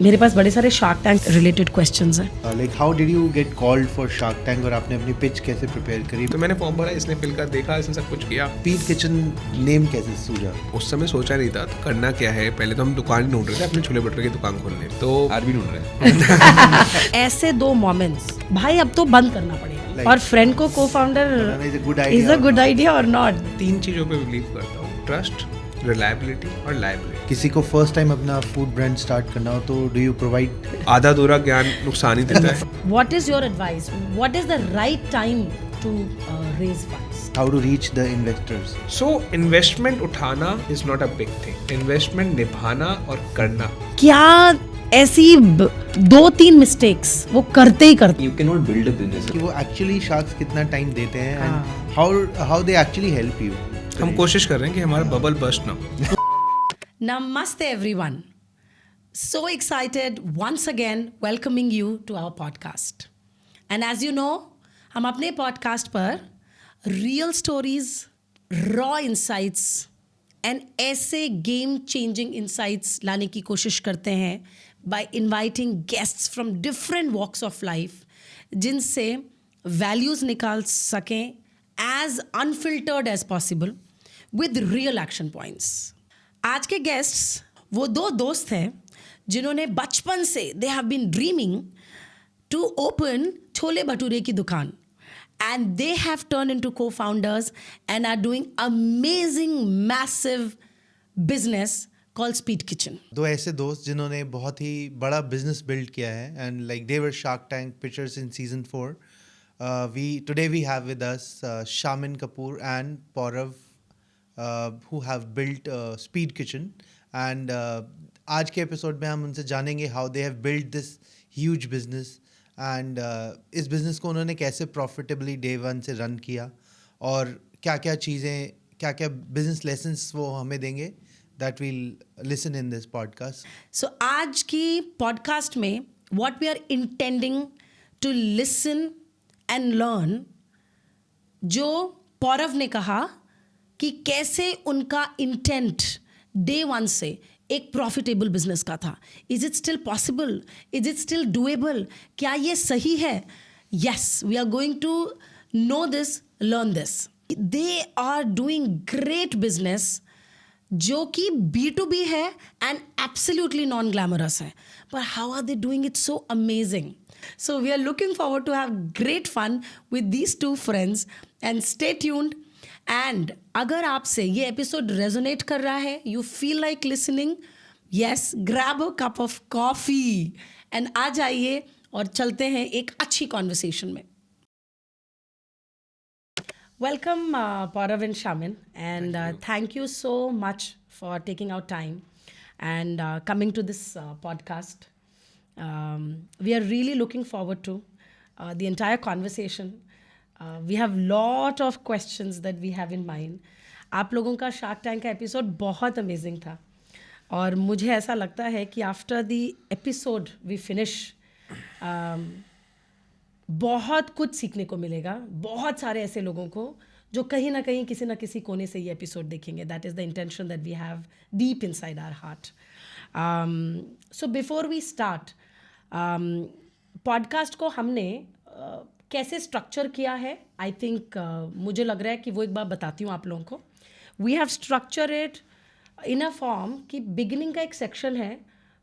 मेरे पास बड़े सारे शार्क टैंक रिलेटेड क्वेश्चंस हैं। Like how did you get called for shark tank और आपने अपनी पिच कैसे प्रिपेयर करी? तो मैंने फॉर्म भरा, इसने फिल कर देखा, इसने सब कुछ किया। स्पीड किचन नेम कैसे सूझा? उस समय सोचा नहीं था तो करना क्या है। पहले तो हम दुकान ढूंढ रहे थे, अपने छोले भटूरे की दुकान खोलने, तो आज भी ढूंढ रहे हैं। ऐसे 2 मोमेंट्स भाई अब तो बंद करना पड़ेगा। और फ्रेंड को co-founder is a good idea और नॉट? 3 चीजों पे बिलीव करता हूँ: ट्रस्ट, रिलायबिलिटी और लायबिलिटी। किसी को फर्स्ट टाइम अपना फूड ब्रांड स्टार्ट करना हो तो डू यू प्रोवाइड? आधा अधूरा ज्ञान नुकसान ही देता है। What is your advice? What is the right time to raise funds? How to reach the investors? So investment उठाना is not a big thing, investment निभाना और करना। क्या ऐसी 2-3 मिस्टेक्स वो करते ही करते? You cannot build a business. कि वो एक्चुअली शार्क्स कितना टाइम देते हैं and how they actually help you? हम कोशिश कर रहे हैं कि हमारा बबल बस्ट ना हो। Namaste everyone. So excited once again welcoming you to our podcast. And as you know, हम अपने podcast पर real stories, raw insights and ऐसे game changing insights लाने की कोशिश करते हैं by inviting guests from different walks of life जिनसे values निकाल सकें as unfiltered as possible with real action points. आज के गेस्ट्स वो 2 दोस्त हैं जिन्होंने बचपन से they have been dreaming to open chole bhature की दुकान and they have turn into co-founders and are doing amazing massive business called Speed Kitchen. 2 ऐसे दोस्त जिन्होंने बहुत ही बड़ा बिजनेस बिल्ड किया है and like they were shark tank pictures in season 4. Today we have with us Shamin Kapoor and Paurav who have built Speed Kitchen and आज के episode में हम उनसे जानेंगे how they have built this huge business and इस business को उन्होंने कैसे profitably day 1 से रन किया और क्या क्या चीज़ें, क्या क्या बिजनेस लेसन्स वो हमें देंगे that we'll listen in this podcast. So आज की पॉडकास्ट में what we are intending to listen and learn, जो पौरव ने कहा कि कैसे उनका इंटेंट डे 1 से एक प्रॉफिटेबल बिजनेस का था. Is it still possible? Is it still doable? क्या ये सही है? Yes, we are going to know this, learn this. They are doing great business जो कि B2B है एंड एब्सोल्युटली नॉन ग्लैमरस है, पर how are they doing it so amazing. So we are looking forward to have great fun with these 2 friends and stay tuned. And अगर आपसे ये episode resonate कर रहा है, you feel like listening, yes, grab a cup of coffee and आ जाइए और चलते हैं एक अच्छी कॉन्वर्सेशन में. Welcome Paurav and Shamin, and thank you so much for taking out time and coming to this podcast. We are really looking forward to the entire conversation. We have lot of questions that we have in mind. आप लोगों का Shark tank का episode बहुत amazing था और मुझे ऐसा लगता है कि after the episode we finish बहुत कुछ सीखने को मिलेगा. बहुत सारे ऐसे लोगों को जो कहीं ना कहीं किसी ना किसी कोने से ये एपिसोड देखेंगे. That is the intention that we have deep inside our heart. So before we start, podcast को हमने कैसे स्ट्रक्चर किया है, आई थिंक मुझे लग रहा है कि वो एक बार बताती हूँ आप लोगों को. We have structure it in a form कि बिगिनिंग का एक सेक्शन है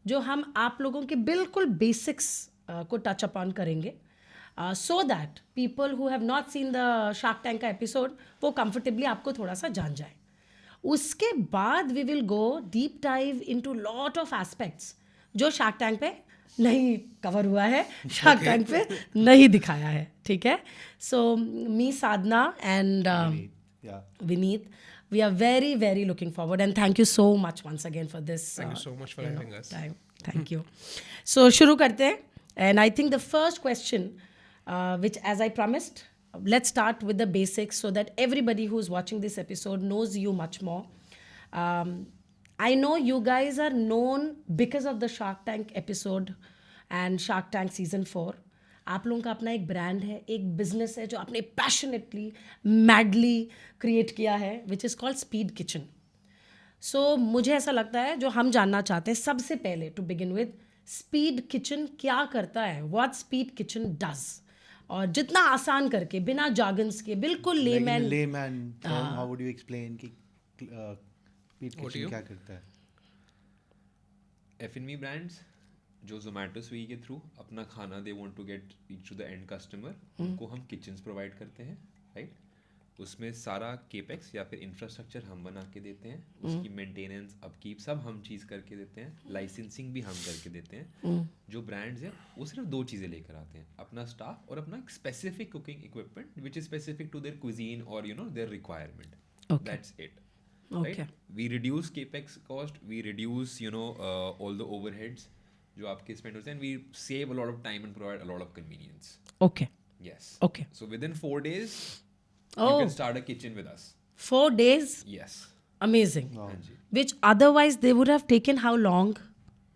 जो हम आप लोगों के बिल्कुल बेसिक्स को टच अपॉन करेंगे, so that people who have not seen the Shark tank का एपिसोड वो कंफर्टेबली आपको थोड़ा सा जान जाए. उसके बाद we will go deep dive into lot of aspects जो शार्क टैंक पे नहीं कवर हुआ है, शार्क टैंक पे नहीं दिखाया है. ठीक है. So me, Sadhana and Vineet, we are very very looking forward and thank you so much once again for this. Thank you so much for having us. Thank you. So शुरू करते हैं, and I think the first question which as I promised, let's start with the basics so that everybody who's watching this episode knows you much more. I know you guys are known because of the Shark Tank episode and Shark Tank season 4. आप लोगों का अपना एक brand है, एक business है जो आपने पैशनेटली मैडली क्रिएट किया है, which is called Speed Kitchen. So मुझे ऐसा लगता है जो हम जानना चाहते हैं सबसे पहले to begin with, Speed Kitchen क्या करता है, व्हाट स्पीड किचन डज, और जितना आसान करके बिना जार्गन्स के बिल्कुल Like in a layman. layman term, how would you explain कि Speed Kitchen क्या करता है? F&B brands जो Zomato Swiggy के थ्रू अपना खाना they want to get reach to the end customer, उनको हम किचन्स प्रोवाइड करते हैं, राइट. उसमें सारा केपेक्स या फिर इंफ्रास्ट्रक्चर हम बना के देते हैं, उसकी मेंटेनेंस अपकीप सब हम चीज़ करके देते हैं, लाइसेंसिंग भी हम करके देते हैं. जो ब्रांड्स हैं वो सिर्फ 2 चीज़ें लेकर आते हैं, अपना स्टाफ और अपना specific cooking equipment which is specific to their cuisine और their requirement. Okay. That's it. Okay. Right? We reduce capex cost, we reduce all the overheads जो आपके spend होते हैं, and we save a lot of time and provide a lot of convenience. Okay. Yes. Okay. So within 4 days, you Oh, can start a kitchen with us. 4 days. Yes. Amazing. Wow. हाँ जी. Which otherwise they would have taken how long?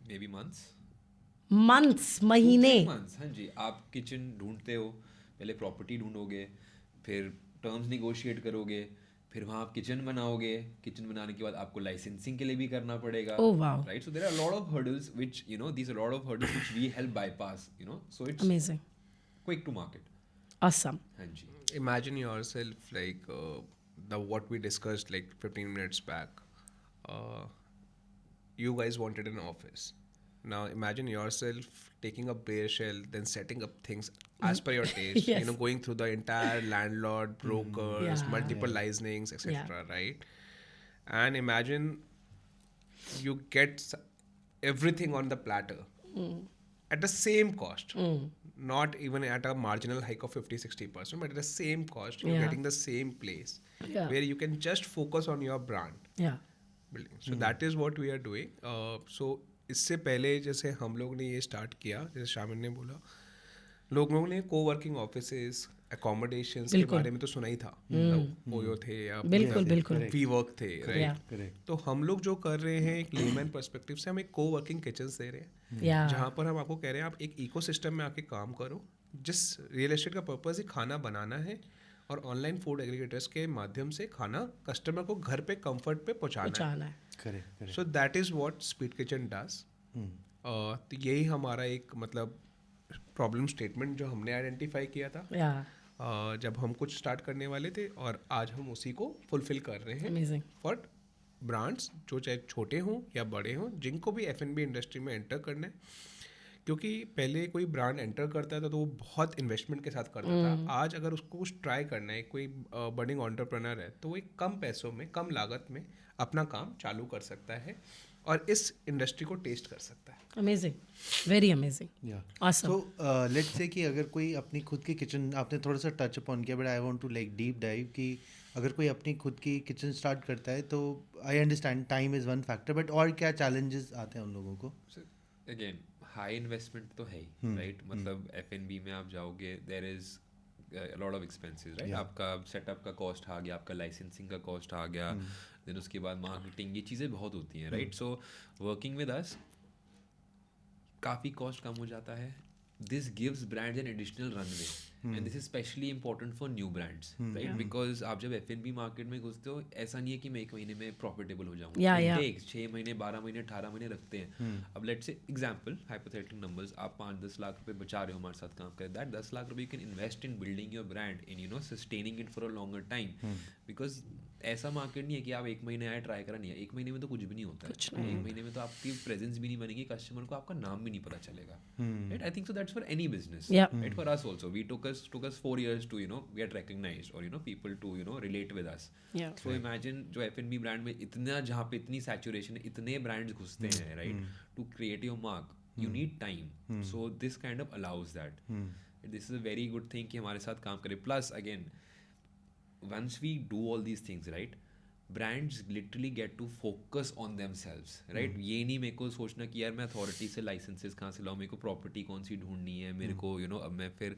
Maybe months. Months, महीने. 2-3 months. हाँ जी. आप kitchen ढूंढते हो, पहले property ढूंढोगे, फिर terms negotiate करोगे, फिर वहाँ आप किचन बनाओगे, किचन बनाने के बाद आपको लाइसेंसिंग के लिए भी करना पड़ेगा. Oh, wow. Right? So there are a lot of hurdles which these are a lot of hurdles which we help bypass. So it's Amazing. quick to market. Awesome. हाँ जी. Imagine yourself like the what we discussed like 15 minutes back. You guys wanted an office. Now imagine yourself taking a bare shell, then setting up things as per your taste. Yes. Going through the entire landlord, brokers, Yeah. multiple licensings, etc. Yeah. Right? And imagine you get everything on the platter at the same cost. Not even at a marginal hike of 50-60%, but at the same cost, you're Yeah. getting the same place Yeah. where you can just focus on your brand Yeah. building. So that is what we are doing. So इससे पहले जैसे हम लोग ने ये start किया, जैसे शामिल ने बोला, लोगों ने कोवर्किंग ऑफिसेज, अकोमोडेशंस के बिल्कुल. बारे में तो सुना ही था. ओयो थे या बिल्कुल, बिल्कुल. वी वर्क थे, Yeah. राइट. Correct. तो हम लोग जो कर रहे हैं एक लेमैन पर्सपेक्टिव से हम एक कोवर्किंग किचन्स दे रहे हैं, Yeah. जहाँ पर हम आपको कह रहे हैं आप एक इकोसिस्टम में आके काम करो. जिस रियल एस्टेट का पर्पस ही खाना बनाना है और ऑनलाइन फूड एग्रीगेटर्स के माध्यम से खाना कस्टमर को घर पे कंफर्ट पे पहुँचाना पहुंचाना है. Correct. So that is what speed kitchen does. तो यही हमारा एक मतलब प्रॉब्लम स्टेटमेंट जो हमने आइडेंटिफाई किया था Yeah. जब हम कुछ स्टार्ट करने वाले थे, और आज हम उसी को फुलफिल कर रहे हैं Amazing. फॉर ब्रांड्स जो चाहे छोटे हों या बड़े हों, जिनको भी F&B इंडस्ट्री में एंटर करना है. क्योंकि पहले कोई ब्रांड एंटर करता था तो वो बहुत इन्वेस्टमेंट के साथ करता था. आज अगर उसको कुछ ट्राई करना है, कोई बडिंग एंटरप्रेन्योर है, तो वो एक कम पैसों में, कम लागत में अपना काम चालू कर सकता है और इस इंडस्ट्री को टेस्ट कर सकता है. Amazing. Very amazing. Yeah. Awesome. So let's say कि अगर कोई अपनी खुद की किचन, आपने थोड़ा सा टच अपॉन किया, but I want to like deep dive कि अगर कोई अपनी खुद की किचन स्टार्ट करता है तो I understand time is one factor, but और क्या चैलेंजेस आते हैं उन लोगों को? अगेन हाई इन्वेस्टमेंट तो है ही, राइट. मतलब F&B में आप जाओगे, there is lot of expenses, right. आपका सेटअप का कॉस्ट आ गया, आपका लाइसेंसिंग का कॉस्ट आ गया, देन उसके बाद मार्केटिंग, ये चीज़ें बहुत होती हैं, राइट. सो वर्किंग विद अस काफ़ी कॉस्ट कम हो जाता है. This gives brands an additional runway, and this is specially important for new brands, right. Because आप जब F&B मार्केट में घुसते हो, ऐसा नहीं है कि मैं 1 महीने में प्रॉफिटेबल हो जाऊँ. Yeah. 6 महीने, 12 महीने, 18 महीने रखते हैं. अब let's say example, hypothetical numbers, आप 5-10 लाख रुपए बचा रहे हो हमारे साथ काम कर, दैट 10 लाख रुपए you can invest in building your brand, in sustaining it for a longer time. Because ऐसा मार्केट नहीं है कि आप 1 महीने आए ट्राई करा नहीं है. 1 महीने में तो कुछ भी नहीं होता है. 1 महीने में तो आपकी प्रेजेंस भी नहीं बनेगी, कस्टमर को आपका नाम भी नहीं पता चलेगा, right. I think so that's for any business, Yeah. right. For us also, we took us 4 years to get recognized, or people to relate with us. Yeah. So imagine जो F&B brand में इतना, जहाँ पे इतनी saturation है, इतने brands घुसते हैं, right. To create your mark, you need time. So this kind of allows that. This is a very good thing कि हमारे साथ काम करे. Plus again, once we do all these things, right, brands literally get to focus on themselves, right. ये नहीं मेरे को सोचना कि यार मैं अथॉरिटी से लाइसेंसेस कहाँ से लाऊं, मेरे को प्रॉपर्टी कौन सी ढूंढनी है, मेरे को अब मैं फिर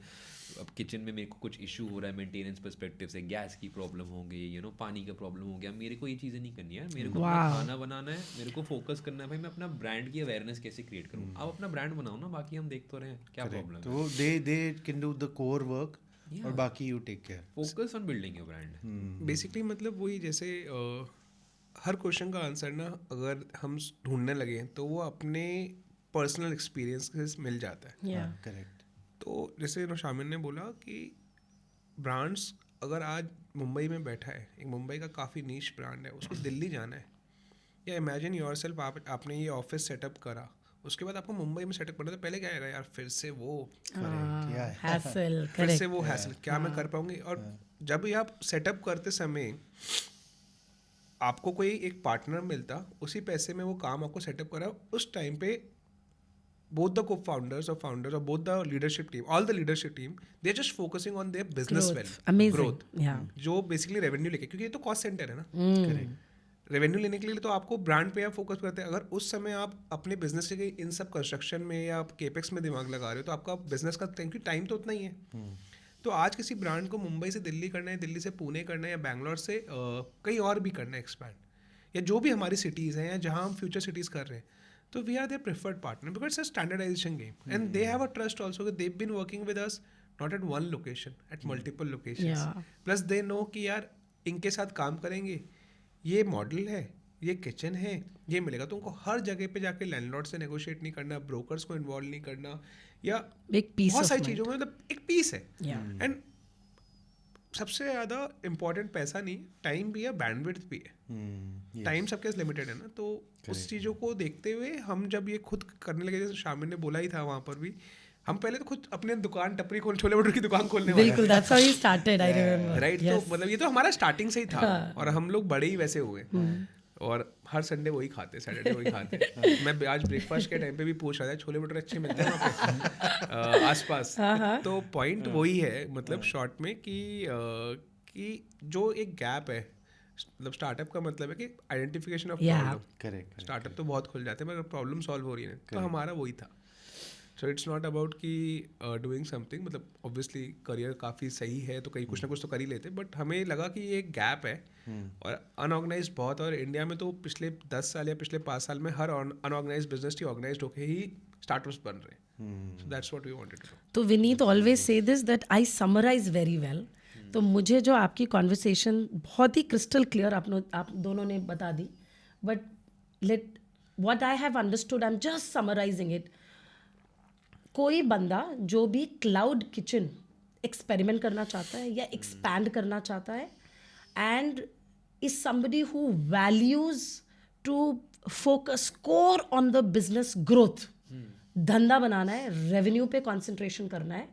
अब किचन में मेरे को कुछ इशू हो रहा है मेंटेनेंस पर्सपेक्टिव से, गैस की प्रॉब्लम हो गई, पानी का प्रॉब्लम हो गया, मेरे को ये चीज़ें नहीं करनी है. मेरे को अपना खाना बनाना है, मेरे को फोकस करना है, भाई मैं अपना ब्रांड की अवेयरनेस कैसे क्रिएट करूँ. आप अपना ब्रांड बनाओ ना, बाकी हम देख तो रहे हैं क्या प्रॉब्लम है. तो they can do the core work और बाकी you take care. Focus on building your brand. Basically मतलब वही, जैसे हर क्वेश्चन का आंसर ना अगर हम ढूंढने लगे तो वो अपने पर्सनल एक्सपीरियंसेस मिल जाता है। Yeah. करेक्ट। तो जैसे शामिल ने बोला कि ब्रांड्स अगर आज मुंबई में बैठा है, एक मुंबई का काफ़ी नीश ब्रांड है, उसको दिल्ली जाना है, या इमेजिन योरसेल्फ आपने ये ऑफिस सेटअप करा, उसके बाद आपको मुंबई में सेटअप करना, तो पहले क्या आएगा यार, फिर से वो Hassle, फिर correct. से वो हैसल, क्या मैं कर पाऊंगी। और जब भी आप सेटअप करते समय आपको कोई एक पार्टनर मिलता, उसी पैसे में वो काम आपको सेटअप करा, उस टाइम पे both the co-founders or founders or both the leadership team, all the leadership team, they're just focusing on their business Growth. value, Amazing. growth, Yeah. जो बेसिकली रेवेन्यू लेके, क्योंकि ये तो कॉस्ट सेंटर है ना, करेक्ट। रेवेन्यू लेने के लिए तो आपको ब्रांड पे आप फोकस करते हैं। अगर उस समय आप अपने बिजनेस के इन सब कंस्ट्रक्शन में या आप केपेक्स में दिमाग लगा रहे हो, तो आपका बिजनेस का टाइम तो उतना ही है। तो आज किसी ब्रांड को मुंबई से दिल्ली करना है, दिल्ली से पुणे करना है, या बैंगलोर से कहीं और भी करना है एक्सपैंड, या जो भी हमारी सिटीज़ हैं या जहाँ हम फ्यूचर सिटीज़ कर रहे हैं, तो we are their preferred partner because it's a standardisation game and they have a trust also कि they been working with us not at one location, at multiple locations, plus they know कि यार इनके साथ काम करेंगे, ये model है, ये किचन है, ये मिलेगा। तो उनको हर जगह पे जाके लैंडलॉर्ड से नेगोशिएट नहीं करना, ब्रोकर्स को इन्वॉल्व नहीं करना, या एक peace बहुत of सारी mind. चीज़ों में मतलब एक पीस है। Yeah. एंड सबसे ज़्यादा इम्पोर्टेंट पैसा नहीं, टाइम भी है, बैंडविड्थ भी है। टाइम सबके लिमिटेड है ना, तो उस चीज़ों को देखते हुए हम जब ये खुद करने लगे, जैसे शामिल ने बोला ही था वहाँ पर भी, हम पहले तो खुद अपने दुकान टपरी खोल, छोले भटूरे की दुकान खोलने वाले बिल्कुल, that's how he started, I remember. Right. Yes. तो मतलब ये तो हमारा स्टार्टिंग से ही था, और हम लोग बड़े ही वैसे हुए, और हर संडे वही खाते, सैटरडे वही खाते। मैं आज ब्रेकफास्ट के टाइम पे भी पूछ रहा था, छोले भटूरे अच्छे मिलते हैं वहाँ पे आसपास। तो पॉइंट वही है, मतलब शॉर्ट में कि जो एक गैप है, मतलब स्टार्टअप का मतलब है कि identification of problem. Correct. Startup तो बहुत खुल जाते हैं, मगर प्रॉब्लम सॉल्व हो रही है, तो हमारा वही था। सो इट्स नॉट अबाउट कि डूइंग समथिंग, मतलब ऑब्वियसली करियर काफ़ी सही है तो कहीं कुछ ना कुछ तो कर ही लेते, बट हमें लगा कि ये एक गैप है, और अनऑर्गेनाइज बहुत, और इंडिया में तो पिछले 10 साल या पिछले 5 साल में हर अनऑर्गेनाइज बिजनेस ही ऑर्गेनाइज होके ही स्टार्टअप्स बन रहे हैं। So that's what we wanted to do. तो Vineet always say this that I summarise very well. तो मुझे जो आपकी कॉन्वर्सेशन बहुत ही क्रिस्टल क्लियर आप दोनों ने बता दी, but let what I have understood, I am just summarising it. कोई बंदा जो भी क्लाउड किचन एक्सपेरिमेंट करना चाहता है या एक्सपैंड करना चाहता है, and is somebody who values to focus core on the business growth, धंधा बनाना है, रेवेन्यू पे कंसंट्रेशन करना है,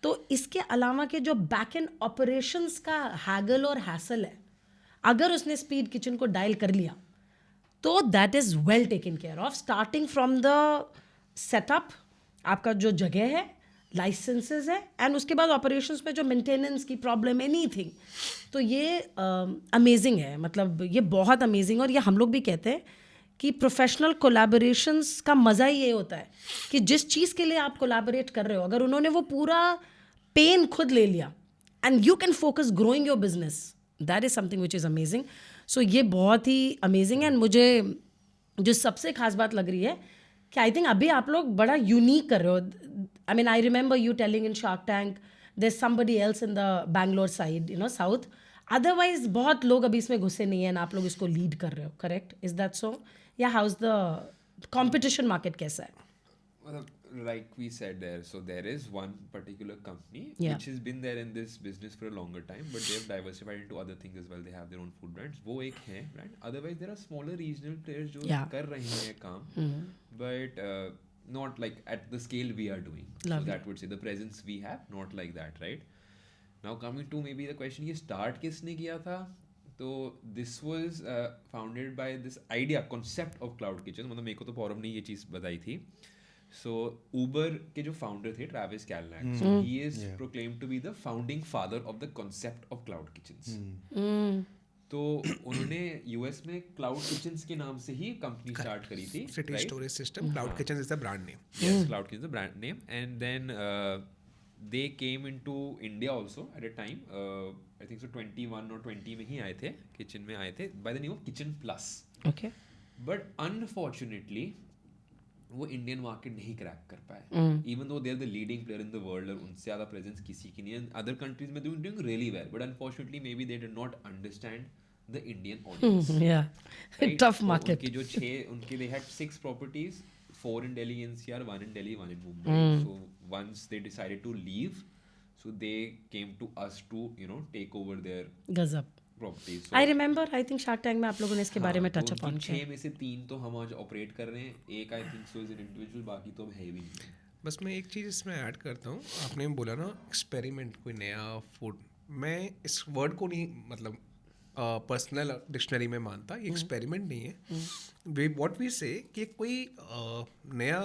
तो इसके अलावा के जो बैक एंड ऑपरेशंस का हैगल और हैसल है, अगर उसने स्पीड किचन को डायल कर लिया, तो that is well taken care of, starting from the setup, आपका जो जगह है, लाइसेंसेस है, एंड उसके बाद ऑपरेशंस में जो मेंटेनेंस की प्रॉब्लम, एनीथिंग। तो ये अमेजिंग है, मतलब ये बहुत अमेजिंग। और ये हम लोग भी कहते हैं कि प्रोफेशनल कोलैबोरेशंस का मज़ा ही ये होता है कि जिस चीज़ के लिए आप कोलैबोरेट कर रहे हो, अगर उन्होंने वो पूरा पेन खुद ले लिया, and you can focus growing your business, that is something which is amazing. So ये बहुत ही अमेजिंग है। एंड मुझे जो सबसे खास बात लग रही है कि आई थिंक अभी आप लोग बड़ा यूनिक कर रहे हो। I mean, I remember you telling in Shark Tank there somebody else in the Bangalore side, you know, south, otherwise बहुत लोग अभी इसमें घुसे नहीं हैं, आप लोग इसको लीड कर रहे हो, करेक्ट? Is that so? या how is the competition market कैसा है? Like we said there, so there is one particular company Yeah. which has been there in this business for a longer time, but they have diversified into other things as well. They have their own food brands. वो एक है brand. Otherwise, there are smaller regional players जो Yeah. कर रहे हैं ये काम, but not like at the scale we are doing. Lovely. So that would say the presence we have, not like that, right? Now coming to maybe the question, ये start किसने किया था? तो this was founded by this idea, concept of cloud kitchen. मतलब मेरे को तो पौरव ने ये चीज़ बताई थी. So Uber के जो founder थे, Travis Kalanick, so he is proclaimed to be the founding father of the concept of cloud kitchens. तो उन्होंने US में cloud kitchens के नाम से ही कंपनी स्टार्ट करी थी, city right? Storage system, cloud kitchen is the brand name. Yes, Cloud Kitchen is the brand name, and then they came into India also at a time. I think so 21 or 20 में ही आए थे, kitchen में आए थे by the name of Kitchen Plus. Okay. But unfortunately वो Indian market नहीं crack कर पाए, even though they are the leading player in the world, और उनसे ज़्यादा प्रेजेंस किसी की नहीं है। अदर कंट्रीज में doing really well, but unfortunately maybe they did not understand the Indian audience. Yeah. Tough market. उनकी जो उनके they had 6 properties, 4 in Delhi NCR, 1 in Delhi, 1 in Mumbai. So once they decided to leave, so they came to us to take over their गजब. properties. I remember, I think shark tank में आप लोगों ने इसके बारे में touch तो upon उनकी किया. 6 में से 3 तो हम आज ऑपरेट कर रहे हैं, एक आई think so is an individual, बाकी तो है भी नहीं. बस मैं एक चीज़ इसमें ऐड करता हूँ. आपने बोला ना एक्सपेरिमेंट, कोई नया फूड. मैं इस वर्ड को नहीं मतलब पर्सनल डिक्शनरी में मानता. ये एक्सपेरिमेंट नहीं है. व्हाट वी से कि कोई नया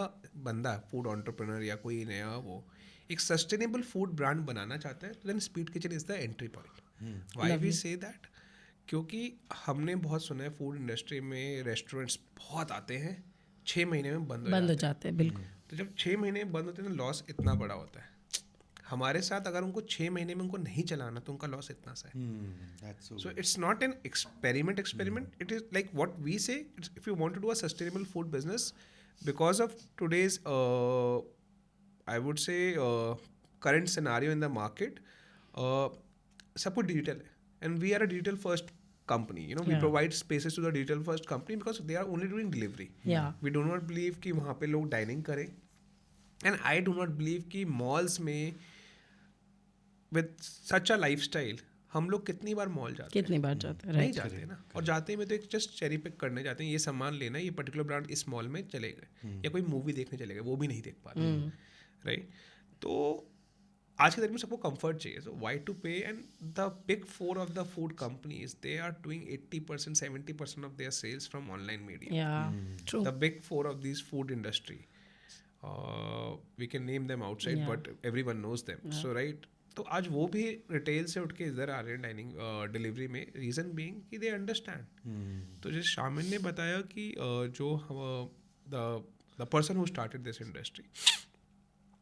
बंदा फूड एंटरप्रेन्योर या कोई नया वो एक सस्टेनेबल फूड ब्रांड बनाना चाहता है, then Speed Kitchen is the entry point. Why we say that? क्योंकि हमने बहुत सुना है फूड इंडस्ट्री में रेस्टोरेंट्स बहुत आते हैं, 6 महीने में बंद हो जाते हैं. बिल्कुल. तो जब 6 महीने बंद होते हैं तो लॉस इतना बड़ा होता है. हमारे साथ अगर उनको 6 महीने में उनको नहीं चलाना तो उनका लॉस इतना सा है. So it's not an experiment. It is like what we say, if you want to do a sustainable food business, because of today's I would say current scenario in the market, सब कुछ digital है and we are a digital first company. We provide spaces to the digital first company because they are only doing delivery. We do not believe कि वहाँ पे लोग dining करें, and I do not believe कि malls में with such a lifestyle हम लोग कितनी बार मॉल जाते हैं? कितनी बार जाते हैं? नहीं जाते ना. और जाते में तो एक जस्ट चेरी पिक करने जाते हैं, ये सामान लेना है, ये पर्टिकुलर ब्रांड इस मॉल में चले गए, या कोई मूवी देखने चले गए, वो भी नहीं देख पाते. राइट. तो आज के दिन में सबको कंफर्ट चाहिए. So why to pay? And the big 4 of the food companies, they are doing 80% 70% of their sales from online media. True. The big 4 of this food industry, we can name them outside but everyone knows them. So right. तो आज वो भी retail से उठ के इधर आ रहे हैं डाइनिंग डिलीवरी में. रीज़न बीइंग कि दे अंडरस्टैंड. तो जैसे शामिल ने बताया कि जो the person who started this industry,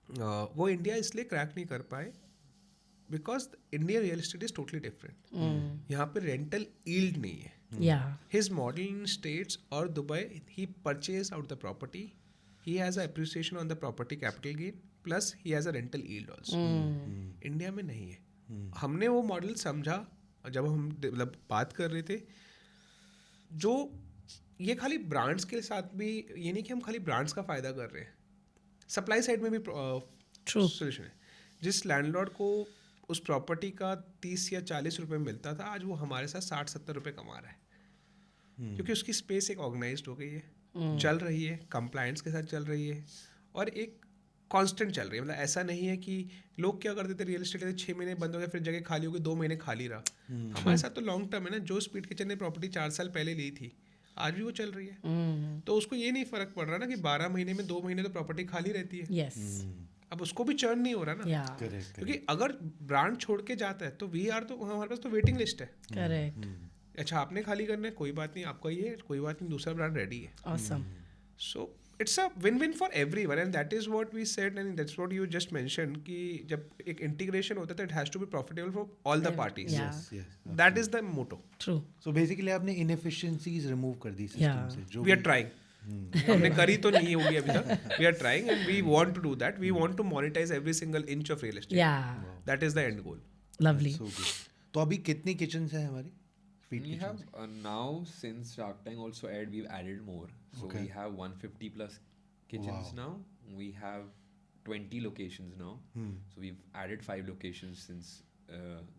वो इंडिया इसलिए क्रैक नहीं कर पाए because India real estate is totally different. यहाँ पे रेंटल यील्ड नहीं है. हिज मॉडल इन स्टेट्स और Dubai, he purchase out the property, he has a appreciation on the property capital gain, plus he has a rental yield also. India में नहीं है. हमने वो मॉडल समझा जब हम मतलब बात कर रहे थे. जो ये खाली ब्रांड्स के साथ भी, ये नहीं कि हम खाली ब्रांड्स का फ़ायदा कर रहे हैं, सप्लाई साइड में भी सोल्यूशन है. जिस लैंडलॉर्ड को उस प्रॉपर्टी का 30 या 40 रुपये मिलता था, आज वो हमारे साथ 60-70 रुपये कमा रहा है. क्योंकि उसकी स्पेस एक ऑर्गेनाइज्ड हो गई है, चल रही है, कंप्लायंस के साथ चल रही है, और एक कांस्टेंट चल रही है. मतलब ऐसा नहीं है कि लोग क्या करते थे, रियल एस्टेट 6 महीने बंद हो गया, फिर जगह खाली हो गई, 2 महीने खाली रहा. हमारे साथ तो लॉन्ग टर्म है ना. जो स्पीड किचन ने प्रॉपर्टी 4 साल पहले ली थी, आज भी वो चल रही है. तो उसको ये नहीं फर्क पड़ रहा ना कि 12 महीने में 2 महीने तो प्रॉपर्टी खाली रहती है. Yes. अब उसको भी चर्न नहीं हो रहा ना. क्योंकि अगर ब्रांड छोड़ के जाता है तो वी आर, तो हमारे पास तो वेटिंग लिस्ट है. करेक्ट. अच्छा, आपने खाली करना है, कोई बात नहीं, आपका ये है, कोई बात नहीं, दूसरा ब्रांड रेडी है. Awesome. So it's a win win for everyone, and that is what we said, and that's what you just mentioned कि जब एक इंटीग्रेशन होता है तो it has to be profitable for all the parties. That is the motto. True. So basically आपने inefficiencies remove कर दी system से. जो वी आर ट्राइंग. हमने करी तो नहीं होगी अभी तक. We are trying and we want to do that. We want to monetize every single inch of real estate. That is the end goal. Lovely. So good. तो अभी कितनी किचन्स हैं हमारी? We have now, since Shark Tank also aired, we've added more. So we have 150 plus kitchens now. We have 20 locations now. So we've added 5 locations since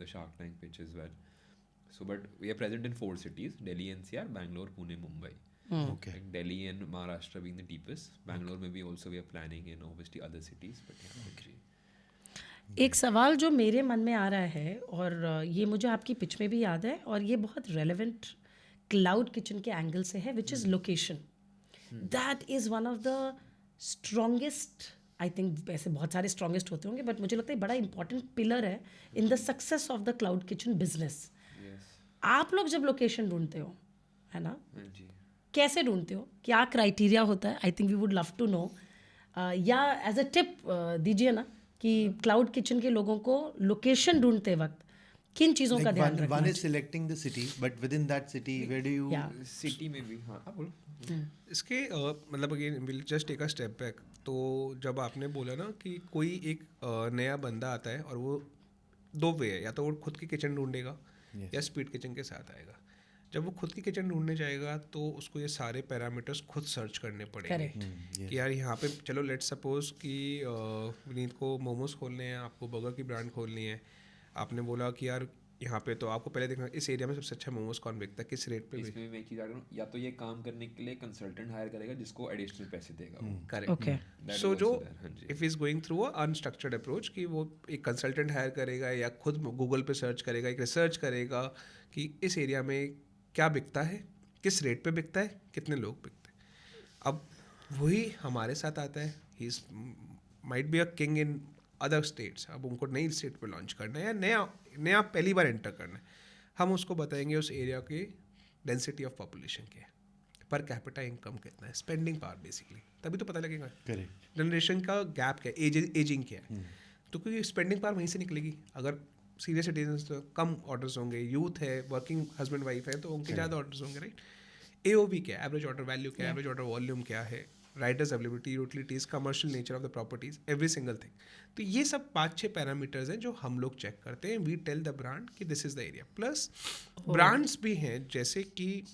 the Shark Tank pitch as well. So but we are present in 4 cities: Delhi NCR, Bangalore, Pune, Mumbai. Okay. Like Delhi and Maharashtra being the deepest. Bangalore maybe also we are planning in obviously other cities, but yeah. Okay. एक सवाल जो मेरे मन में आ रहा है, और ये मुझे आपकी पिच में भी याद है, और ये बहुत रेलेवेंट क्लाउड किचन के एंगल से है, which is location. That is one of the strongest, I think वैसे बहुत सारे स्ट्रॉन्गेस्ट होते होंगे, बट मुझे लगता है बड़ा इंपॉर्टेंट पिलर है in the success of the cloud kitchen business. आप लोग जब लोकेशन ढूंढते हो, है ना, कैसे ढूंढते हो? क्या क्राइटेरिया होता है? I think we would love to know. या एज अ टिप दीजिए ना कि क्लाउड किचन के लोगों को लोकेशन ढूंढते वक्त किन चीज़ों का ध्यान रखना One is selecting the city, but within that city, where do you? City में भी, हाँ आप बोलो. इसके मतलब again will just take a step back. तो जब आपने बोला ना कि कोई एक नया बंदा आता है और वो 2 वे है, या तो वो खुद की किचन ढूंढेगा या स्पीड किचन के साथ आएगा. जब वो खुद की किचन ढूंढने जाएगा तो उसको ये सारे पैरामीटर्स खुद सर्च करने पड़ेंगे कि यार यहाँ पे चलो लेट्स सपोज कि विनीत को मोमोज खोलने हैं, आपको बर्गर की ब्रांड खोलनी है, आपने बोला कि यार यहाँ पे तो आपको पहले देखना इस एरिया में सबसे अच्छा मोमोज कौन बिकता है, किस रेट पे इसमें मैं एक चीज़ ऐड करूँ, या तो ये काम करने के लिए कंसल्टेंट हायर करेगा जिसको एडिशनल पैसे देगा वो। Correct. Okay That is so also जो there, हाँ जी। If is going through a unstructured approach कि वो एक कंसल्टेंट हायर करेगा या खुद गूगल पे सर्च करेगा, एक रिसर्च करेगा कि इस एरिया में क्या बिकता है, किस रेट पे बिकता है, कितने लोग बिकते हैं। अब वही हमारे साथ आता है, he is might be a king in other states, अब उनको नई स्टेट पे लॉन्च करना है या नया पहली बार एंटर करना है, हम उसको बताएंगे उस एरिया की डेंसिटी ऑफ पॉपुलेशन क्या है, पर कैपिटा इनकम कितना है, स्पेंडिंग पावर बेसिकली, तभी तो पता लगेगा करेक्ट जनरेशन का गैप क्या है, एजिंग क्या है। तो क्योंकि स्पेंडिंग पावर वहीं से निकलेगी। अगर सीनियर सिटीजन तो कम ऑर्डर्स होंगे, यूथ है, वर्किंग हस्बैंड वाइफ है, तो उनके ज़्यादा ऑर्डर्स होंगे, राइट। AOV क्या है, एवरेज ऑर्डर वैल्यू क्या है, एवरेज ऑर्डर वॉल्यूम क्या है, Riders availability, utilities, commercial nature of the properties, every single thing. तो ये सब 5-6 पैरामीटर्स हैं जो हम लोग चेक करते हैं। वी टेल द ब्रांड कि this is the area. Plus brands भी हैं, जैसे कि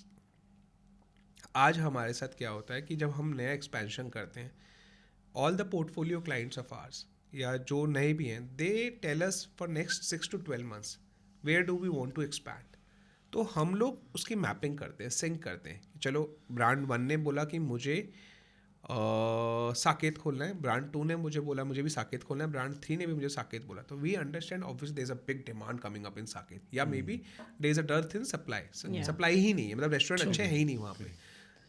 आज हमारे साथ क्या होता है कि जब हम नया एक्सपेंशन करते हैं, all the portfolio clients of ours या जो नए भी हैं, they tell us for next 6 to 12 months where do we want to expand. तो हम लोग उसकी मैपिंग करते हैं, सिंक करते हैं कि चलो ब्रांड 1 ने बोला कि मुझे साकेत खोलना है, ब्रांड 2 ने मुझे बोला मुझे भी साकेत खोलना है, ब्रांड 3 ने भी मुझे साकेत बोला। तो we understand obviously there is a big demand coming up in Saket, या may be there is a dearth in supply, supply ही नहीं है, मतलब रेस्टोरेंट अच्छे हैं ही नहीं वहाँ पे।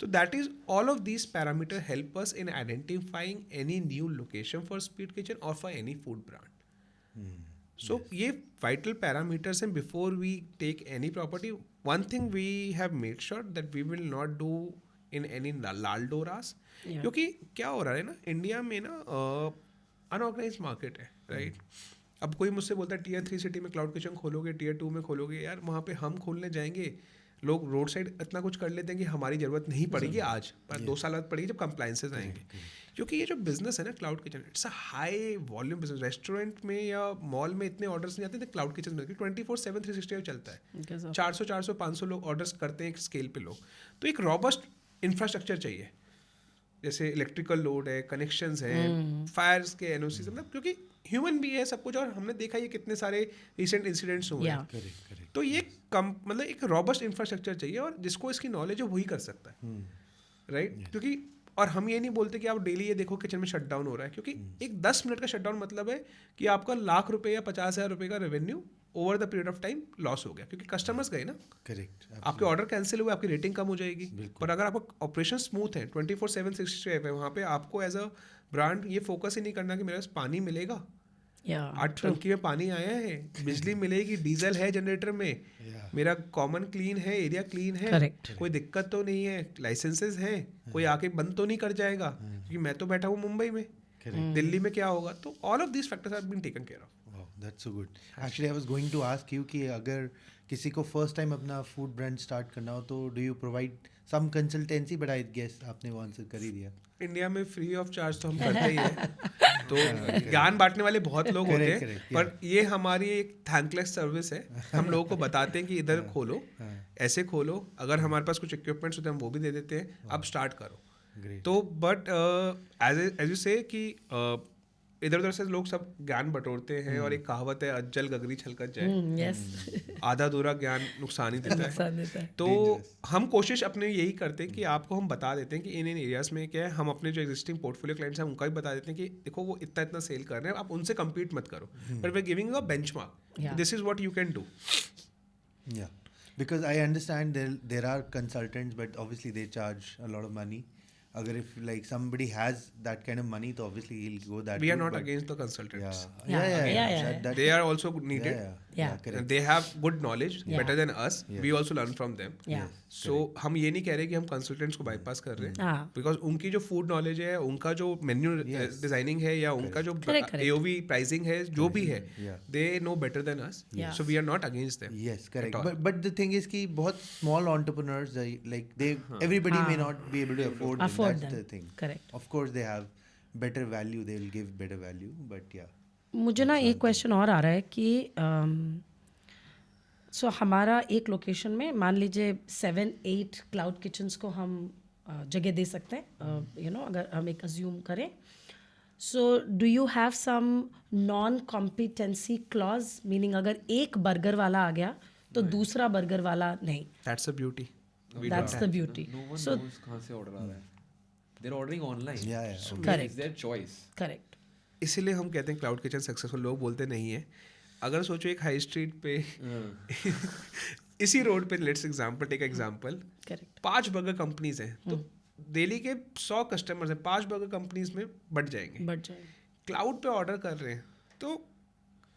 तो that is all of these parameter help us in identifying any new location for Speed Kitchen और for any food brand. So ये vital parameters हैं before we take any property. One thing we have made sure that we will not do in any लाल डोरास, क्योंकि क्या हो रहा है ना India में ना अनऑर्गेनाइज मार्केट है, राइट। अब कोई मुझसे बोलता है Tier 3 सिटी में क्लाउड किचन खोलोगे, Tier 2 में खोलोगे, यार वहाँ पे हम खोलने जाएंगे, लोग रोड साइड इतना कुछ कर लेते हैं कि हमारी ज़रूरत नहीं पड़ेगी आज, पर 2 साल बाद पड़ेगी जब कंप्लाइंसेस आएंगे। क्योंकि ये जो बिजनेस है ना cloud kitchen, it's a high volume business. Restaurant में या मॉल में इतने ऑर्डर्स नहीं आते थे, क्लाउड किचन में 24/7 365 चलता है, 400 500 लोग ऑर्डर्स करते हैं एक स्केल पे लोग। तो एक रॉबस्ट इंफ्रास्ट्रक्चर चाहिए, जैसे इलेक्ट्रिकल लोड है, कनेक्शंस हैं, फायर्स के NOC, मतलब क्योंकि ह्यूमन भी है सब कुछ, और हमने देखा ये कितने सारे रिसेंट इंसिडेंट्स हुए हैं। तो ये मतलब एक रॉबस्ट इंफ्रास्ट्रक्चर चाहिए, और जिसको इसकी नॉलेज है वही कर सकता है, राइट। क्योंकि और हम ये नहीं बोलते कि आप डेली ये देखो किचन में शटडाउन हो रहा है, क्योंकि एक 10 मिनट का शटडाउन मतलब है कि आपका ₹1,00,000 या 50,000 रुपये का revenue over the period of time loss हो गया, क्योंकि कस्टमर्स गए ना, करेक्ट, आपके ऑर्डर कैंसिल हुए, आपकी रेटिंग कम हो जाएगी। पर अगर आपका ऑपरेशन स्मूथ है, 24/7 365 है, वहाँ पे आपको एज अ ब्रांड ये फोकस ही नहीं करना कि मेरे पास पानी मिलेगा, 8 टंकी में पानी आया है, बिजली मिलेगी, डीजल है जनरेटर में, मेरा कॉमन क्लीन है, एरिया क्लीन है, Correct. कोई दिक्कत तो नहीं है, लाइसेंसेस हैं, कोई आके बंद तो नहीं कर जाएगा, क्योंकि मैं तो बैठा हूँ मुंबई में, दिल्ली में क्या होगा। तो all of these factors have been taken care of. Wow, that's so good. Actually, I was going to ask you कि अगर किसी को फर्स्ट टाइम अपना फूड ब्रांड स्टार्ट करना हो तो do you provide some consultancy, but I guess आपने वो आंसर कर ही दिया। इंडिया में फ्री ऑफ चार्ज तो हम करते ही हैं, तो ज्ञान बांटने वाले बहुत लोग होते हैं, correct, पर ये हमारी एक थैंकलेस सर्विस है। हम लोगों को बताते हैं कि इधर खोलो, ऐसे खोलो, अगर हमारे पास कुछ इक्विपमेंट्स होते हैं हम वो भी दे देते हैं, अब स्टार्ट करो। तो बट एज यू से कि इधर उधर से लोग सब ज्ञान बटोरते हैं, और एक कहावत है अज्जल गगरी छलकत जाए, आधा अधूरा ज्ञान नुकसान ही देता है। तो हम कोशिश अपने यही करते हैं कि आपको हम बता देते हैं कि इन एरियाज में क्या है, हम अपने जो एग्जिस्टिंग पोर्टफोलियो क्लाइंट्स हैं उनका भी बता देते हैं कि देखो वो इतना सेल कर रहे हैं, आप उनसे कम्पीट मत करो, but we are giving a benchmark, this is what you can do. Yeah, because I understand there are consultants, but obviously they charge a lot of money. अगर if like somebody has that kind of money, तो obviously he'll go that. We are route, not but against the consultants. Yeah. They are also needed. correct. They have good knowledge, better than us. Yeah. We also learn from them. So हम ये नहीं कह रहे कि हम consultants को bypass कर रहे हैं, बिकॉज उनकी जो फूड नॉलेज है, उनका जो मेन्यू डिजाइनिंग है, या उनका जो AOV प्राइसिंग है, जो भी है, they know better than us, so we are not against them. Yes, correct. But the thing is कि बहुत small entrepreneurs, like they everybody may not be able to afford them. That's the thing. Correct. Of course they have better value. They will give better value. But yeah. मुझे ना एक question और आ रहा है कि सो हमारा एक लोकेशन में मान लीजिए 7-8 क्लाउड किचन्स को हम जगह दे सकते हैं, यू नो, अगर हम एक अज्यूम करें. So do you have some non competency clause, meaning अगर एक बर्गर वाला आ गया तो दूसरा बर्गर वाला नहीं. That's a beauty. That's the beauty. No one So knows कहाँ से ऑर्डर आ रहा है. They're ordering online. Yeah. So Correct. it's their choice. correct. इसीलिए हम कहते हैं क्लाउड किचन सक्सेसफुल. लोग बोलते नहीं है. अगर सोचो एक हाई स्ट्रीट पे इसी रोड पे, let's take example, Correct. 5 burger companies हैं, तो दिल्ली के 100 कस्टमर्स हैं, 5 बर्गर कंपनीज में बट जाएंगे. बढ़ जाएगा. क्लाउड पे ऑर्डर कर रहे हैं तो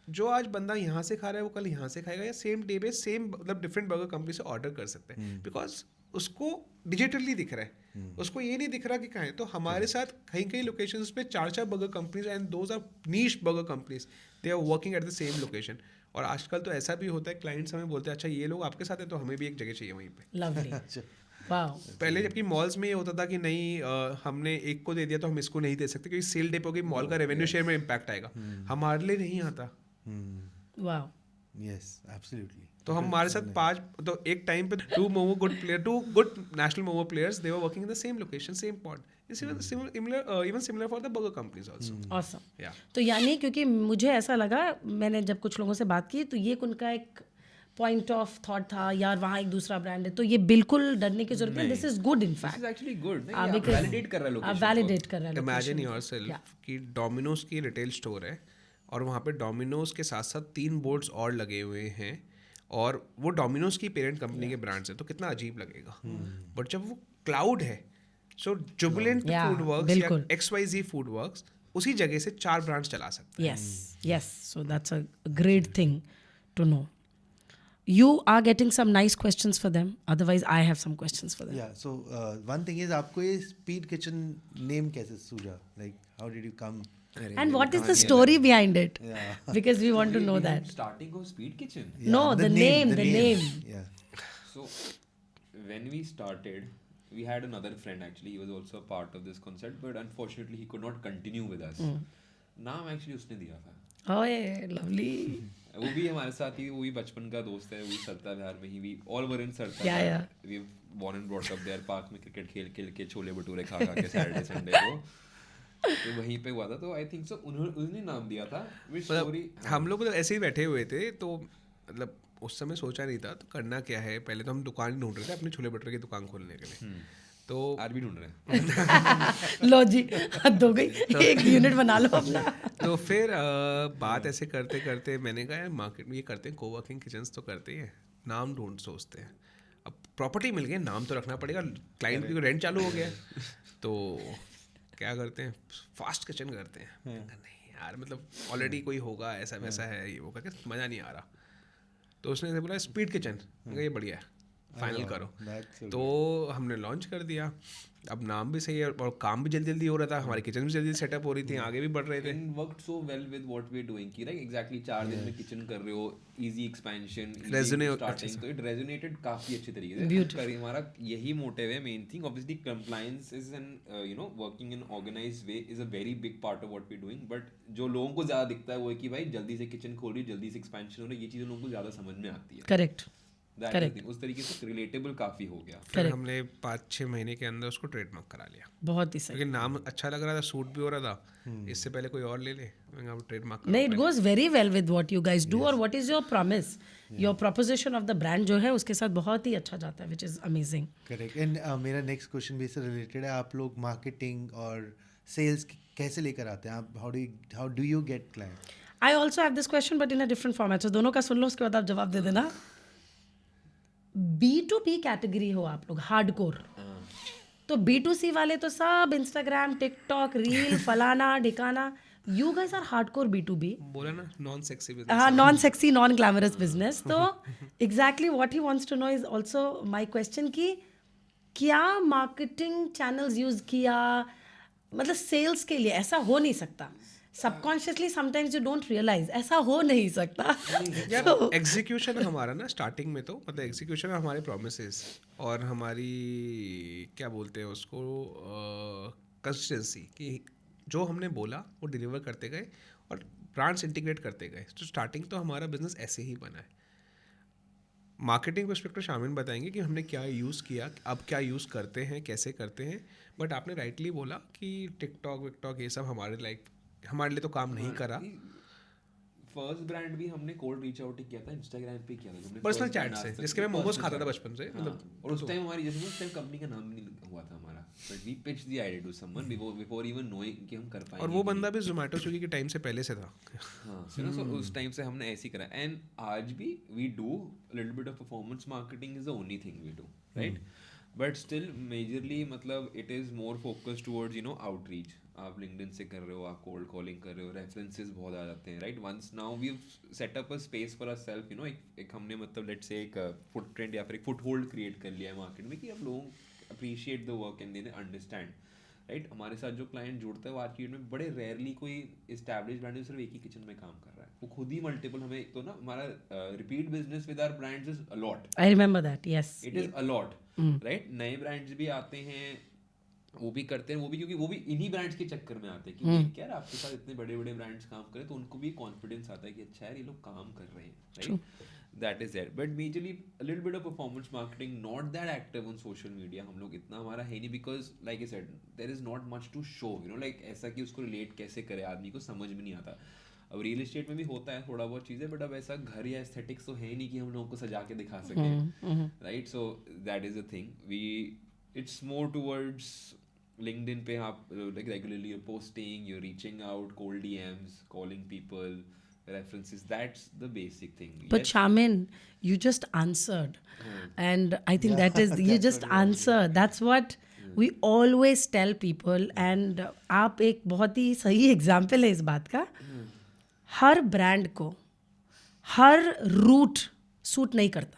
जो आज बंदा यहाँ से खा रहा है वो कल यहाँ से खाएगा, या सेम डे पे सेम मतलब डिफरेंट बर्गर कंपनी से ऑर्डर कर सकते हैं, बिकॉज उसको डिजिटली दिख रहा है, उसको ये नहीं दिख रहा कि कहाँ है. तो हमारे साथ कहीं कहीं लोकेशंस पे 4 burger companies and those are niche burger companies, they are working at the same location. और आजकल तो ऐसा भी होता है, क्लाइंट्स हमें बोलते हैं अच्छा ये लोग आपके साथ हैं तो हमें भी एक जगह चाहिए वहीं पे. Lovely. Wow. पहले जबकि मॉल्स में ये होता था कि नहीं हमने एक को दे दिया तो हम इसको नहीं दे सकते क्योंकि सेल डिपो की मॉल का रेवेन्यू शेयर में इम्पैक्ट आएगा. हमारे लिए नहीं आता. Wow. Yes, absolutely. तो हमारे साथ 5, तो एक टाइम पे 2 good national momo players, they were working in the same location, same pot. Even similar for the burger companies also. Awesome. या तो यानी क्योंकि मुझे ऐसा लगा, मैंने जब कुछ लोगों से बात की तो ये उनका एक पॉइंट ऑफ थॉट था, यार वहाँ एक दूसरा ब्रांड है, तो ये बिल्कुल डरने की जरूरत नहीं. This is good in This is fact. actually good. नहीं, आप validate कर रहे हैं location को. वैलिडेट कर रहा है. इमेजिन योरसेल्फ कि डोमिनोज की रिटेल स्टोर है और वहाँ पे डोमिनोज के साथ साथ 3 बोर्ड्स और लगे हुए हैं और वो डोमिनोज की पेरेंट कंपनी के ब्रांड्स हैं, तो कितना अजीब लगेगा. बट जब वो क्लाउड है, सो जुबिलेंट Yeah, फूड वर्क्स या बिल्कुल. XYZ फूड वर्क्स उसी जगह से 4 ब्रांड्स चला सकते हैं. Yes. So that's a great thing to know. You are getting some nice questions for them. Otherwise, I have some questions for them. Yeah. So one thing is, आपको ये Speed Kitchen name कैसे सूझा? Like, how did you come? And what is the story behind it? Yeah. Because we want to know that. Starting of Speed Kitchen. No, the name. Yeah. So when we started, we had another friend actually. He was also a part of this concept, but unfortunately he could not continue with us. नाम actually उसने दिया था. Oh, yeah, lovely. वो भी हमारे साथ ही, वो भी बचपन का दोस्त है, वो भी सरता विहार में ही, we all were in सरता. Yeah. We born and brought up there. Park में क्रिकेट खेल के छोले भटूरे खा के सैटरडे संडे को तो वहीं पे हुआ था. तो आई थिंक सो उसने नाम दिया था. मतलब हम लोग मतलब ऐसे ही बैठे हुए थे, तो मतलब उस समय सोचा नहीं था तो करना क्या है. पहले तो हम दुकान ढूंढ रहे थे अपने छोले भटूरे की दुकान खोलने के लिए. तो आज भी ढूंढ रहे हैं. लो जी, हद हो गई. एक यूनिट बना लो अपना. तो फिर बात ऐसे करते करते मैंने कहा यार मार्केट में ये करते हैं, कोवर्किंग किचन्स तो करते हैं, नाम ढूंढ सोचते हैं. अब प्रॉपर्टी मिल गई, नाम तो रखना पड़ेगा, क्लाइंट की रेंट चालू हो गया. तो क्या करते हैं, फास्ट किचन करते हैं. नहीं यार मतलब ऑलरेडी कोई होगा ऐसा वैसा है, ये वो करके मज़ा नहीं आ रहा. तो उसने बोला स्पीड किचन, ये बढ़िया है, फाइनल करो. तो हमने लॉन्च कर दिया. अब नाम भी सही है और काम भी जल्दी जल्दी हो रहा था, हमारी किचन भी जल्दी सेटअप हो रही थी, आगे भी बढ़ रहे थे. And worked so well with what we're doing कि like exactly 4 दिन में किचन कर रहे हो, easy expansion, easy Resonate starting, तो it resonated काफी अच्छे तरीके से. Beautiful. पर हमारा यही मोटिव है, main thing. Obviously compliance is an working in organized way is a very big part of what we're doing. But जो लोगों को ज्यादा दिखता है वो है कि भाई जल्दी से किचन खोल रही, जल्दी से expansion हो रही, ये चीजें लोगों को ज्यादा समझ में आती है. Correct. That is the thing. उस तरीके से रिलेटेबल काफी हो गया. फिर हमने 5-6 महीने के अंदर उसको ट्रेडमार्क करा लिया, बहुत ही सही. क्योंकि नाम अच्छा लग रहा था, सूट भी हो रहा था. इससे पहले कोई और ले ले, मैंने ट्रेडमार्क. नहीं, it goes very well with what you guys do. और what is your promise? Your proposition of the brand जो है उसके साथ बहुत ही अच्छा जाता है, which is amazing. Correct. And मेरा नेक्स्ट क्वेश्चन भी इससे रिलेटेड है. आप लोग मार्केटिंग और सेल्स कैसे लेकर आते हैं? आप how do you get client? I also have this question but in a different format. So दोनों का सुन लो, उसके बाद आप जवाब दे देना. B2B कैटेगरी हो आप लोग, हार्डकोर. तो B2C वाले तो सब इंस्टाग्राम, टिकटॉक, रील, फलाना ढिकाना. You guys are hardcore B2B. बोला ना, नॉन सेक्सी बिजनेस. हाँ, non sexy, non glamorous business. तो exactly what he wants to know is also my question कि क्या मार्केटिंग चैनल्स यूज किया, मतलब सेल्स के लिए? ऐसा हो नहीं सकता. Subconsciously sometimes you don't realise, ऐसा हो नहीं सकता. यार एग्जीक्यूशन हमारा ना स्टार्टिंग में तो मतलब एग्जीक्यूशन हमारे प्रोमिसेस और हमारी क्या बोलते हैं उसको कंसिस्टेंसी, कि जो हमने बोला वो डिलीवर करते गए और ब्रांड्स इंटीग्रेट करते गए. तो स्टार्टिंग तो हमारा बिजनेस ऐसे ही बना है. मार्केटिंग पर्सपेक्टिव शामिल बताएंगे कि हमने क्या यूज़ किया, अब क्या यूज़ करते हैं, कैसे करते हैं. बट आपने राइटली बोला कि टिकटॉक विकटॉक ये सब हमारे लिए तो काम नहीं करा. फर्स्ट ब्रांड भी हमने कोल्ड रीच आउट ही किया था, इंस्टाग्राम पे किया था. पर्सनल चैट से, जिसके मैं मोमोज खाता था बचपन से. हाँ, और उस टाइम हमारी जैसे उस टाइम कंपनी का नाम भी नहीं हुआ था हमारा, but we pitched the idea to someone before even knowing कि हम कर पाएंगे. और वो बंदा भी जोमेटो स्विगी के टाइम से पहले से था. हाँ, so उस टाइम से हमने ऐसे ही करा. एंड आज भी we do little bit of performance marketing is the only thing we do, right. But still majorly मतलब it is more focused towards outreach. आप लिंक्डइन से कर रहे हो, आप कोल्ड कॉलिंग कर रहे हो, रेफरेंसेस बहुत आ जाते हैं, right. Once now we set up a space for ourselves, एक हमने मतलब लेट्स से एक फुटप्रिंट या फिर एक फुटहोल्ड क्रिएट कर लिया है मार्केट में कि अब लोग appreciate the work and they understand, right. हमारे साथ जो क्लाइंट जुड़ता है वो आज की डेट में बड़े रेयरली कोई एस्टैब्लिश ब्रांड सिर्फ एक ही किचन में काम कर रहा है. वो खुद ही मल्टीपल, हमें एक तो ना हमारा repeat business with our brands is a lot. I remember that, yes. It is a lot, right. नए ब्रांड्स भी आते हैं, वो भी करते हैं, वो भी क्योंकि वो भी इन्हीं ब्रांड्स के चक्कर में आते हैं कि यार आपके साथ इतने बड़े बड़े ब्रांड्स काम करें तो उनको भी कॉन्फिडेंस आता है कि अच्छा यार ये लोग काम कर रहे हैं, right. That is that. But majorly a little bit of performance marketing, not that active on social media. हम लोग इतना हमारा है नहीं, because like I said there is not much to show, like ऐसा कि उसको रिलेट कैसे करे आदमी को समझ में नहीं आता. अब रियल एस्टेट में भी होता है थोड़ा बहुत चीज़ें, बट अब ऐसा घर या एस्थेटिक्स तो है नहीं कि हम लोगों को सजा के दिखा सकें, right. So that is the thing. It's more towards LinkedIn पे आप like regularly you're posting, you're reaching out, cold DMs, calling people, references. That's the basic thing. But Shamin, you just answered, and I think that is you just answered. That's what we always tell people. And आप एक बहुत ही सही example है इस बात का. हर brand को हर root suit नहीं करता.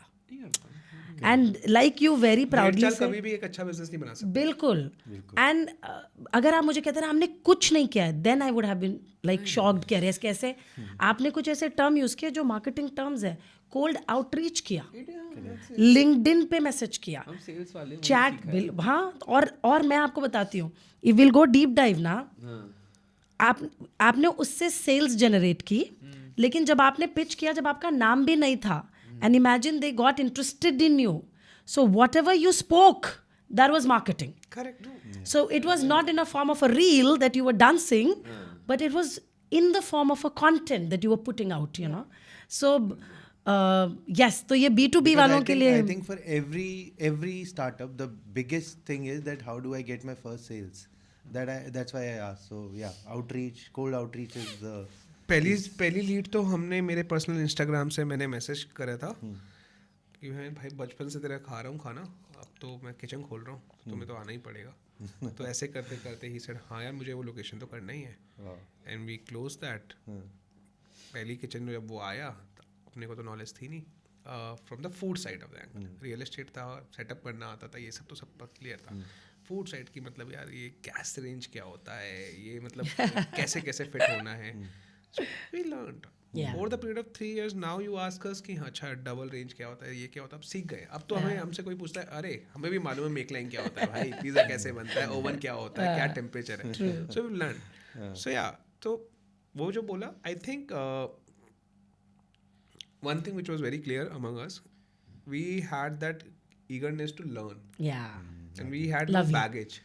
And like you very proudly से कभी भी एक अच्छा बिजनेस नहीं बना सकते. बिल्कुल. एंड अगर आप मुझे कहते हैं हमने कुछ नहीं किया है, then I would have been like shocked. कैसे आपने कुछ ऐसे टर्म यूज किए जो मार्केटिंग टर्म्स है. कोल्ड आउटरीच किया, लिंक्डइन पे मैसेज किया, चैट बिल. हाँ, और मैं आपको बताती हूँ, if will go deep dive ना, आपने उससे सेल्स जनरेट की, लेकिन जब आपने पिच किया, जब आपका नाम भी नहीं था, and imagine they got interested in you, so whatever you spoke, that was marketing. Correct. So it was not in a form of a reel that you were dancing, but it was in the form of a content that you were putting out, so yes, तो ये B2B वालों के लिए I think for every startup the biggest thing is that how do I get my first sales. That's why I asked. So yeah, outreach, cold outreach is the पहली lead तो हमने मेरे personal Instagram से मैंने message करा था कि मैं भाई बचपन से तेरा खा रहा हूँ खाना, अब तो मैं किचन खोल रहा हूँ, तुम्हें तो आना ही पड़ेगा. तो ऐसे करते करते ही सेड हाँ यार मुझे वो लोकेशन तो करना ही है. And we close that. पहली किचन में जब वो आया, अपने को तो नॉलेज थी नहीं from the food side of that. Real estate था, सेटअप करना आता था, ये सब तो सब क्लियर था. फूड साइड की मतलब यार ये गैस रेंज क्या होता है, ये मतलब कैसे कैसे फिट होना है. So we learned. Over the period of 3 years, now you ask us कि अच्छा डबल रेंज क्या होता है, ये क्या होता है, अब सीख गए. अब तो हमसे कोई पूछता है, अरे हमें भी मालूम है मेक लाइन क्या होता है भाई, पिज़्ज़ा कैसे बनता है, ओवन क्या होता है, क्या टेम्परेचर है. So we learned. So yeah, तो वो जो बोला, I think one thing which was very clear among us, we had that eagerness to learn. Yeah. And we had no baggage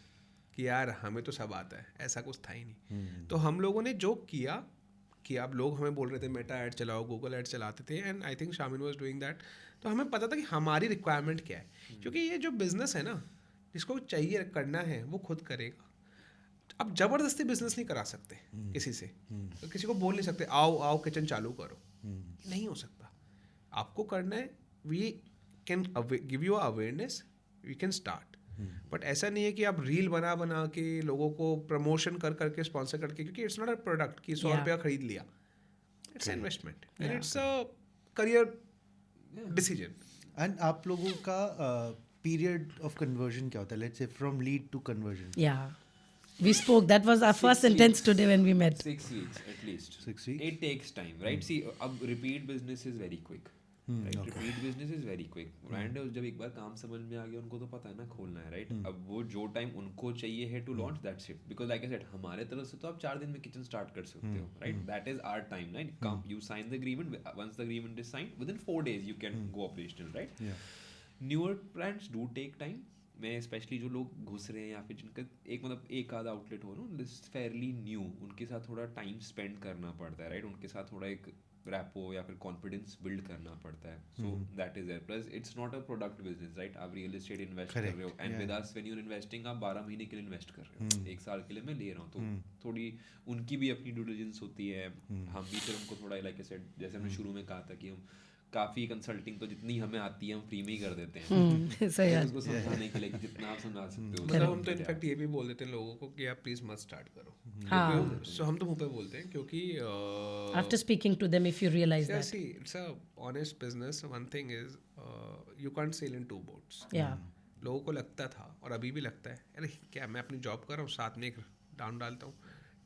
कि यार हमें तो सब आता है, ऐसा कुछ था ही नहीं. तो हम लोगों ने जो किया कि आप लोग हमें बोल रहे थे मेटा ऐड चलाओ, गूगल ऐड चलाते थे, and I think Shamin was doing that. तो हमें पता था कि हमारी रिक्वायरमेंट क्या है, क्योंकि ये जो बिजनेस है ना, जिसको चाहिए करना है वो खुद करेगा. अब जबरदस्ती बिजनेस नहीं करा सकते किसी से, तो किसी को बोल नहीं सकते आओ किचन चालू करो, नहीं हो सकता. आपको करना है, we can give you awareness, we can start. But ऐसा नहीं है कि आप रील बना के लोगों को प्रमोशन करके स्पॉन्सर करके, क्योंकि इट्स नॉट अ प्रोडक्ट कि 100 रुपया खरीद लिया. It's investment and it's a career decision. And आप लोगों का पीरियड ऑफ कन्वर्जन क्या होता है, let's say from lead to conversion. We spoke. That was our first sentence today when we met. 6 weeks at least. 6 weeks. It takes time, right? See, अब repeat business is very quick. Right. Repeat business is very quick. Brand जब एक बार काम समझ में आ गया उनको तो पता है ना खोलना है, राइट. अब वो जो टाइम उनको चाहिए है to launch, that's it. Because like I said हमारे तरफ से तो आप 4 दिन में किचन स्टार्ट कर सकते हो, right. That is our time, right. Come you sign the agreement, once the agreement is signed within 4 days you can go operational, right. Newer brands do take time. मैं specially जो लोग घुस रहे हैं या फिर जिनका एक मतलब एक आधा आउटलेट हो ना, दिस फेयरली न्यू, उनके साथ थोड़ा टाइम स्पेंड करना पड़ता है, राइट. उनके साथ थोड़ा एक रैपो या फिर कॉन्फिडेंस बिल्ड करना पड़ता है. So that is there. Plus it's not a product business, right. आप रियल एस्टेट इन्वेस्ट कर रहे हो and with us when you are investing आप 12 महीने के लिए इन्वेस्ट कर रहे हो. 1 साल के लिए मैं ले रहा हूँ, तो थोड़ी उनकी भी अपनी ड्यू डिलिजेंस होती है. हम भी फिर उनको थोड़ा लाइक आई सेड, जैसे हमने शुरू में कहा था कि हम काफ़ी कंसल्टिंग तो जितनी हमें आती है हम फ्री में ही कर देते हैं. सही है. उसको समझाने के लिए कि जितना आप समझा सकते हो. मतलब हम तो इनफैक्ट ये भी बोल देते हैं लोगों को कि आप प्लीज मत स्टार्ट करो. सो हम तो मुंह पे बोलते हैं क्योंकि after speaking to them if you realise that. see it's a honest business. One thing is you can't sail in 2 boats. या लोगों को लगता था और अभी भी लगता है अरे क्या मैं अपनी जॉब कर रहा हूँ साथ में एक डाउन डालता हूँ.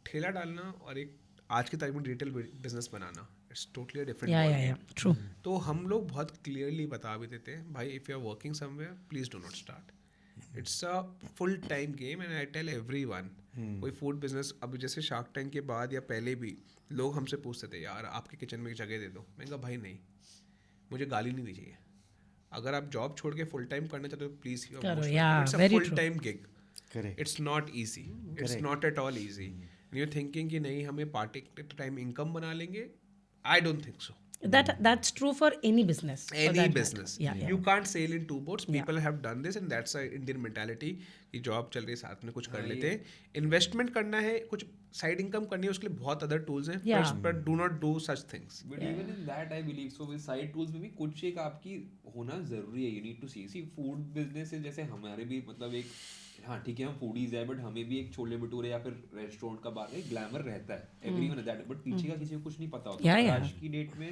ठेला डालना और एक आज की तारीख में retail business banana, it's totally different. या ट्रू. तो हम लोग बहुत क्लियरली बता भी देते हैं भाई if you are working somewhere please do not start. It's a full time game and I tell everyone. कोई फूड बिजनेस अभी जैसे शार्क टैंक के बाद या पहले भी लोग हमसे पूछते थे यार आपके किचन में एक जगह दे दो. मैंने कहा भाई नहीं, मुझे गाली नहीं दी चाहिए. अगर आप जॉब छोड़ के फुल टाइम करना चाहते हो प्लीज करो. या very full true. Time gig. It's not easy. It's not at all easy. You thinking कि नहीं हमें पार्ट टाइम इनकम बना लेंगे. I don't think so. That's true for any business. for Any that business. matter. Yeah. You can't sail in 2 boats. People have done this and that's a Indian mentality कि job चल रही है साथ में कुछ कर लेते हैं. इन्वेस्टमेंट करना है, कुछ साइड इनकम करनी है, उसके लिए बहुत अदर टूल्स हैं. Yeah. But do not do such things. But even in that I believe so with side tools में भी कुछ एक आपकी होना जरूरी है. You need to see food business है जैसे हमारे भी मतलब एक हाँ ठीक है हम फूडीज है बट हमें भी एक छोले भटूरे या फिर रेस्टोरेंट का बाहर एक ग्लैमर रहता है. Everyone is that. बट पीछे का किसी को कुछ नहीं पता होता. आज की डेट में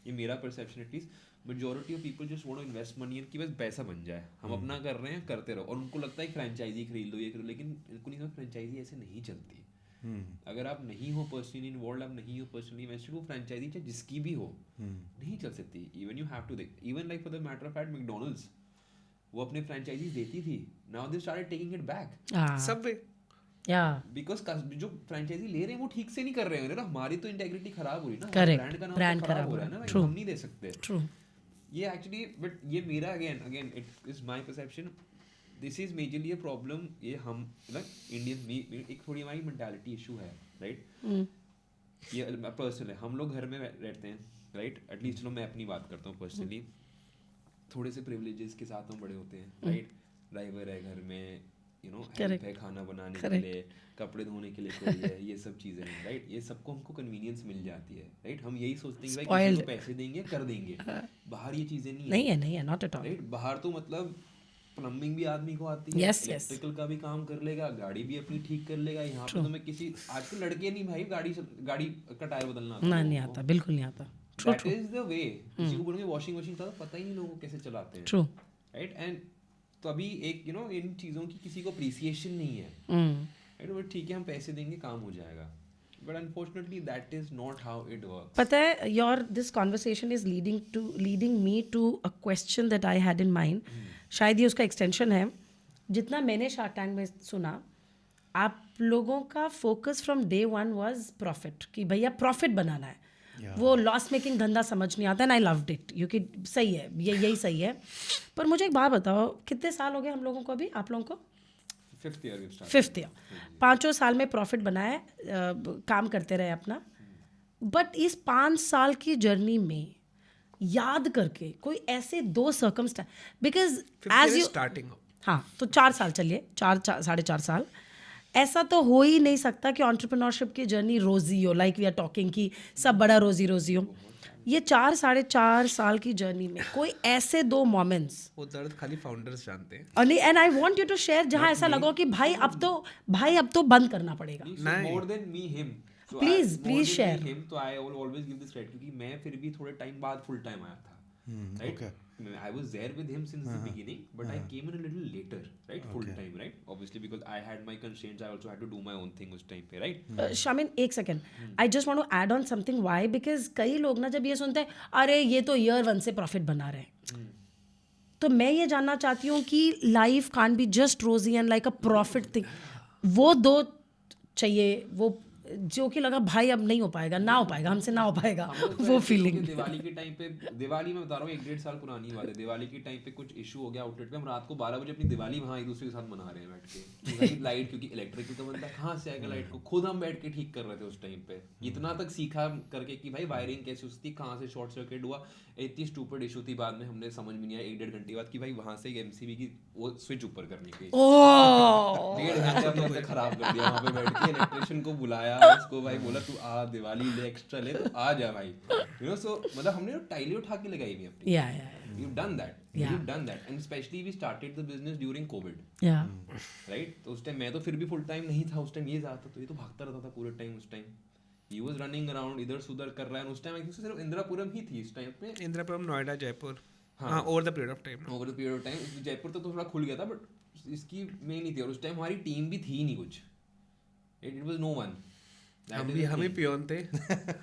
ये मेरा perception at least majority of people just want to invest money in कि बस पैसा बन जाए. हम अपना कर रहे हैं करते रहो और उनको लगता है फ्रेंचाइजी खरीद लो ये खरीद लो. लेकिन उनको नहीं समझ फ्रेंचाइजी ऐसे नहीं चलती. अगर आप नहीं हो पर्सनली इन्वॉल्व, आप नहीं हो पर्सनली इन्वेस्टेड, वो फ्रेंचाइजी चाहे जिसकी भी हो नहीं चल सकती. इवन यू हैव टू देख even like for the matter of fact McDonald's वो अपने फ्रेंचाइजीज देती थी. Now they started taking it back. Subway. Because जो फ्रेंचाइजी ले रहे हैं वो ठीक से नहीं कर रहे हैं ना. हमारी तो इंटेग्रिटी खराब हो रही है ना. Correct. ब्रांड का नाम Brand तो खराब खराब हो रहा है ना. True. हम नहीं दे सकते. True. ये एक्चुअली बट ये मेरा again it is my perception. This is majorly a problem. ये हम लाइक इंडियन एक थोड़ी हमारी मेंटालिटी इशू है, राइट. ये पर्सनल है. हम लोग घर में रहते हैं, राइट. एटलीस्ट चलो मैं अपनी बात करता हूँ पर्सनली. थोड़े से प्रिविलेजेस के साथ हम बड़े होते हैं, राइट. ड्राइवर है घर में, यू नो हेल्प है खाना बनाने के लिए, कपड़े धोने के लिए कोई है, ये सब चीज़ें हैं, राइट. ये सबको हमको कन्वीनियंस मिल जाती है, राइट. हम यही सोचते हैं कि भाई किसी को पैसे देंगे कर देंगे. बाहर ये चीज़ें नहीं है नॉट एट ऑल. राइट. बाहर तो मतलब प्लम्बिंग भी आदमी को आती है, इलेक्ट्रिकल का भी काम कर लेगा, गाड़ी भी अपनी ठीक कर लेगा. यहाँ पे तो मैं किसी आजकल लड़के नहीं भाई गाड़ी का टायर बदलना नहीं आता, बिल्कुल नहीं आता. That is the way. किसी को बोलेंगे वॉशिंग मशीन का तो पता ही नहीं लोगों को कैसे चलाते हैं. True. Right. And तो अभी एक you know इन चीज़ों की किसी को अप्रिसिएशन नहीं है. Right. बट ठीक है हम पैसे देंगे काम हो जाएगा. But unfortunately that is not how it works. पता है this conversation is leading me to a question that I had in mind. शायद ये उसका एक्सटेंशन है. जितना मैंने शार्क टैंक में सुना आप लोगों का focus from day 1 was profit कि भैया प्रॉफिट बनाना है. वो लॉस मेकिंग धंधा समझ नहीं आता. And I loved it. क्योंकि सही है यही सही है. पर मुझे एक बात बताओ कितने साल हो गए हम लोगों को अभी आप लोगों को? 5th year. 5th year. 5 साल में प्रॉफिट बनाया, काम करते रहे अपना. बट इस 5 साल की जर्नी में याद करके कोई ऐसे 2 circumstance because as you starting हाँ तो 4 साल चलिए 4.5 साल ऐसा तो हो ही नहीं सकता कि एंटरप्रेन्योरशिप की जर्नी रोजी हो. लाइक वी आर टॉकिंग कि सब बड़ा रोजी हो. ये 4-4.5 साल की जर्नी में कोई ऐसे 2 मोमेंट्स वो दर्द खाली फाउंडर्स जानते हैं. And I want you to share जहां ऐसा लगा कि भाई अब तो बंद करना पड़ेगा. More than me him. Please share. तो I will always give this credit क्योंकि मैं फिर भी थोड़े टाइम बाद फुल टाइम आया था. right? okay. I was there with him since the beginning, but I came in a little later, right? Full time, right? Obviously because I had my constraints, I also had to do my own thing उस time पे, right? Shamin एक second I just want to add on something why because कई लोग ना जब ये सुनते हैं अरे ये तो ईयर 1 से प्रॉफिट बना रहे हैं तो मैं ये जानना चाहती हूँ कि लाइफ कान बी जस्ट रोजी and like a profit thing वो दो चाहिए वो जो कि लगा भाई अब नहीं हो पाएगा ना हो पाएगा हमसे ना हो पाएगा वो फीलिंग दिवाली के टाइम पे दिवाली में बता रहा हूँ 1-1.5 साल पुरानी बात है दिवाली के टाइम पे कुछ इशू हो गया आउटलेट पे हम रात को 12 बजे अपनी दिवाली वहाँ एक दूसरे के साथ मना रहे हैं बैठ के भाई लाइट क्योंकि इलेक्ट्रिक तो बनता कहाँ से आएगा लाइट को खुद हम बैठ के ठीक कर रहे थे उस टाइम पे इतना तक सीखा करके कि भाई वायरिंग कैसे उसकी कहाँ से शॉर्ट सर्किट हुआ इतनी स्टूपिड इशू थी बाद में हमने समझ में नहीं आया 1-1.5 घंटे बाद कि भाई वहाँ से एमसीबी की वो स्विच ऊपर करने की 1.5 घंटे हमने अपने खराब कर दिया वहाँ पे बैठ के इलेक्ट्रिशियन को बुलाया उसको भाई बोला तू आ दिवाली ले एक्स्ट्रा ले तो आ जा भाई यू नो सो मतलब हमने टाइलें उठा के लगाई हुई अपनी या you've done that and especially we started the business during covid या right तो उस टाइम मैं तो फिर भी फुल टाइम नहीं था उस टाइम ये जाता तो ये तो भागता रहता था पूरे टाइम उस time he was running around इधर सुधर कर रहा है उस टाइम सिर्फ इंदिरापुरम ही थी इस टाइम पे इंदिरापुरम नोएडा जयपुर हाँ over the period of time over the period of time Jaipur तो थोड़ा खुल गया था बट इसकी मेन नहीं थी और उस टाइम हमारी टीम भी थी नहीं कुछ इट वाज नो वन हम ही पियोन थे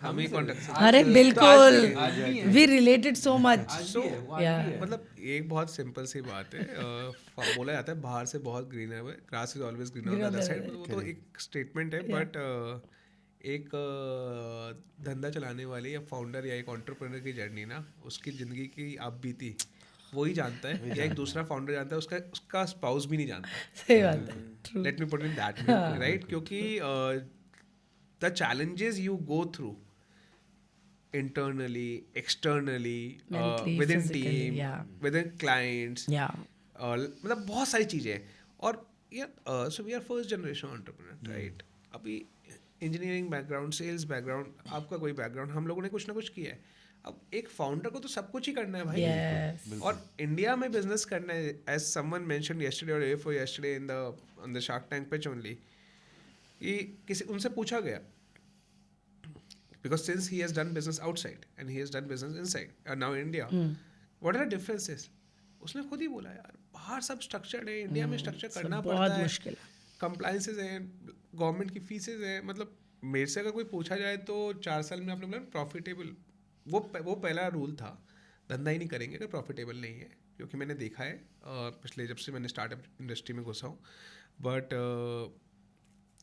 हम ही कॉन्टेक्ट अरे बिल्कुल आज भी है वी रिलेटेड सो मच आज भी है वो आज Yeah. भी है मतलब एक बहुत सिंपल सी बात है बोला जाता है बाहर से बहुत ग्रीन है grass is always green on the other side वो तो एक स्टेटमेंट है बट एक धंधा चलाने वाले या फाउंडर या एक एंटरप्रेन्योर की जर्नी ना उसकी ज़िंदगी की आप बीती वो ही जानता है या एक दूसरा फाउंडर जानता है उसका स्पाउस भी नहीं जानता सही बात है let me put in that right क्योंकि the challenges you go through internally externally Mentally, within physically, team yeah. within clients या मतलब बहुत सारी चीज़ें हैं और यार so we are first generation entrepreneur right अभी इंजीनियरिंग बैकग्राउंड सेल्स बैकग्राउंड आपका कोई बैकग्राउंड हम लोगों ने कुछ ना कुछ किया है अब एक फाउंडर को तो सब कुछ ही करना है भाई Yes. और इंडिया में बिजनेस करना है एज समवन मेंशन्ड यस्टरडे और for yesterday in the Shark tank pitch only कि किसी उनसे पूछा गया because since he has done business outside and he has done business inside now India what are the differences उसने खुद ही बोला यार बाहर सब स्ट्रक्चर्ड है इंडिया में स्ट्रक्चर करना पड़ता बहुत है मुश्किल कंप्लायंसेस हैं गवर्नमेंट की फीसेज हैं मतलब मेरे से अगर कोई पूछा जाए तो 4 साल में आपने बोला प्रॉफिटेबल वो पहला रूल था धंधा ही नहीं करेंगे अगर प्रॉफिटेबल नहीं है क्योंकि मैंने देखा है पिछले जब से मैंने स्टार्टअप इंडस्ट्री में घुसा हूँ बट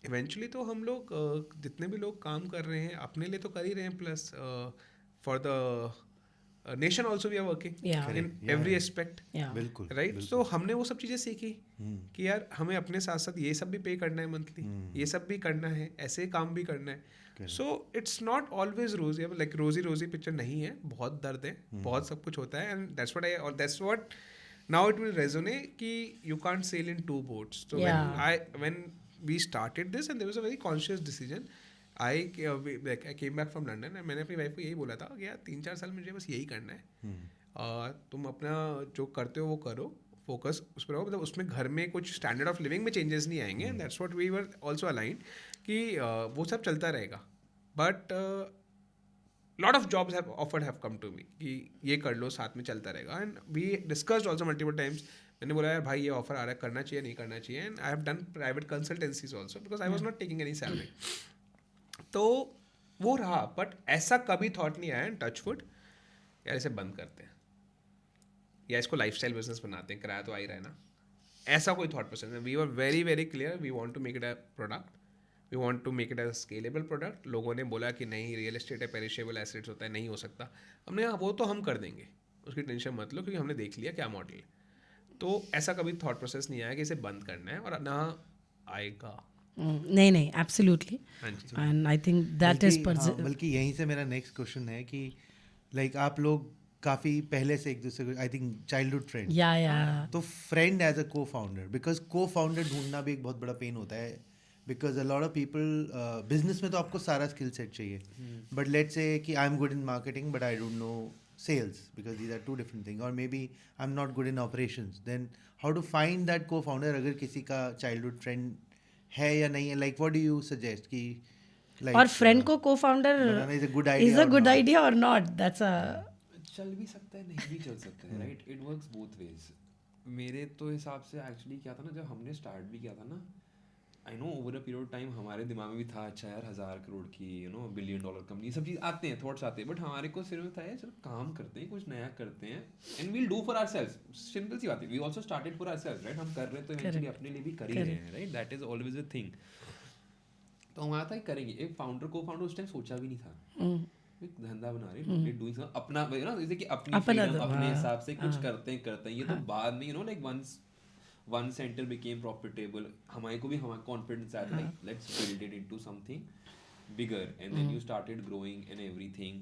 इवेंचुअली तो हम लोग जितने भी लोग काम कर रहे हैं अपने लिए तो कर ही रहे हैं plus for the nation also we are working in every aspect बिल्कुल राइट तो हमने वो सब चीज़ें सीखी कि यार हमें अपने साथ साथ ये सब भी पे करना है मंथली ये सब भी करना है ऐसे काम भी करना है सो इट्स नॉट ऑलवेज रोजी लाइक रोजी पिक्चर नहीं है बहुत दर्द है बहुत सब कुछ होता है and that's what now it will resonate कि you can't sell in 2 boats so when we started this and there was a very conscious decision I came back from London and मैंने अपनी वाइफ को यही बोला था कि यार 3-4 साल मुझे बस यही करना है तुम अपना जो करते हो वो करो फोकस उस पर रहो मतलब उसमें घर में कुछ स्टैंडर्ड ऑफ लिविंग में चेंजेस नहीं आएंगे and that's what we were also aligned कि वो सब चलता रहेगा but lot of jobs have offered have come to me कि ये कर लो साथ में चलता रहेगा and we discussed also multiple times मैंने बोला यार भाई ये ऑफर आ रहा है करना चाहिए नहीं करना चाहिए and I have done private consultancies also because I was not taking any salary तो वो रहा बट ऐसा कभी थॉट नहीं आया टचवुड यार इसे बंद करते हैं या इसको लाइफस्टाइल बिजनेस बनाते हैं किराया तो आ ही रहा है ना ऐसा कोई थॉट प्रोसेस नहीं we are very very clear we want to make it a product we want to make it a scalable product लोगों ने बोला कि नहीं रियल एस्टेट है पेरिशेबल एसेट्स होता है नहीं हो सकता हमने कहा वो तो हम कर देंगे उसकी टेंशन मत लो क्योंकि हमने देख लिया क्या मॉडल है तो ऐसा कभी थॉट प्रोसेस नहीं आया कि इसे बंद करना है और ना आएगा नहीं absolutely and I think that is बल्कि यहीं से मेरा नेक्स्ट क्वेश्चन है कि लाइक आप लोग काफ़ी पहले से एक दूसरे को आई थिंक चाइल्डहुड फ्रेंड या तो फ्रेंड एज अ को फाउंडर बिकॉज को फाउंडर ढूंढना भी एक बहुत बड़ा पेन होता है because a lot of people business में तो आपको सारा स्किल सेट चाहिए बट लेट्स से कि I am good in marketing but I don't know sales because these are two different things or maybe I'm not good in operations then how to find that co-founder अगर किसी का childhood friend है या नहीं है like what do you suggest कि like और friend को co-founder is a good idea is a good idea or not that's a चल भी सकता है, नहीं भी चल सकता है, right? It works both ways. मेरे तो हिसाब से एक्चुअली क्या था ना, जब हमने स्टार्ट भी किया था ना, I know over a period of time हमारे दिमाग में भी था, अच्छा यार 1000 करोड़ की $1 बिलियन कंपनी, सब चीज़ आते हैं, थॉट्स आते हैं, बट हमारे को सिर्फ था यार चलो काम करते हैं, कुछ नया करते हैं, and we'll do for ourselves. Simple सी बात है, we also started for ourselves, right? हम कर रहे हैं तो इवेंचुअली अपने लिए भी कर ही रहे हैं, right? That is always a thing. तो हमारा था करेंगे. एक फाउंडर को फाउंडर उस टाइम सोचा भी नहीं था, एक धंधा बना रहे, डूइंग अपना, यू नो, जैसे कि अपनी फ्रीडम, अपने हिसाब से कुछ करते हैं. ये तो बाद में, you know, like once one center became profitable, हमारे को भी हमारा confidence आया, like let's build it into something bigger, and then you started growing and everything.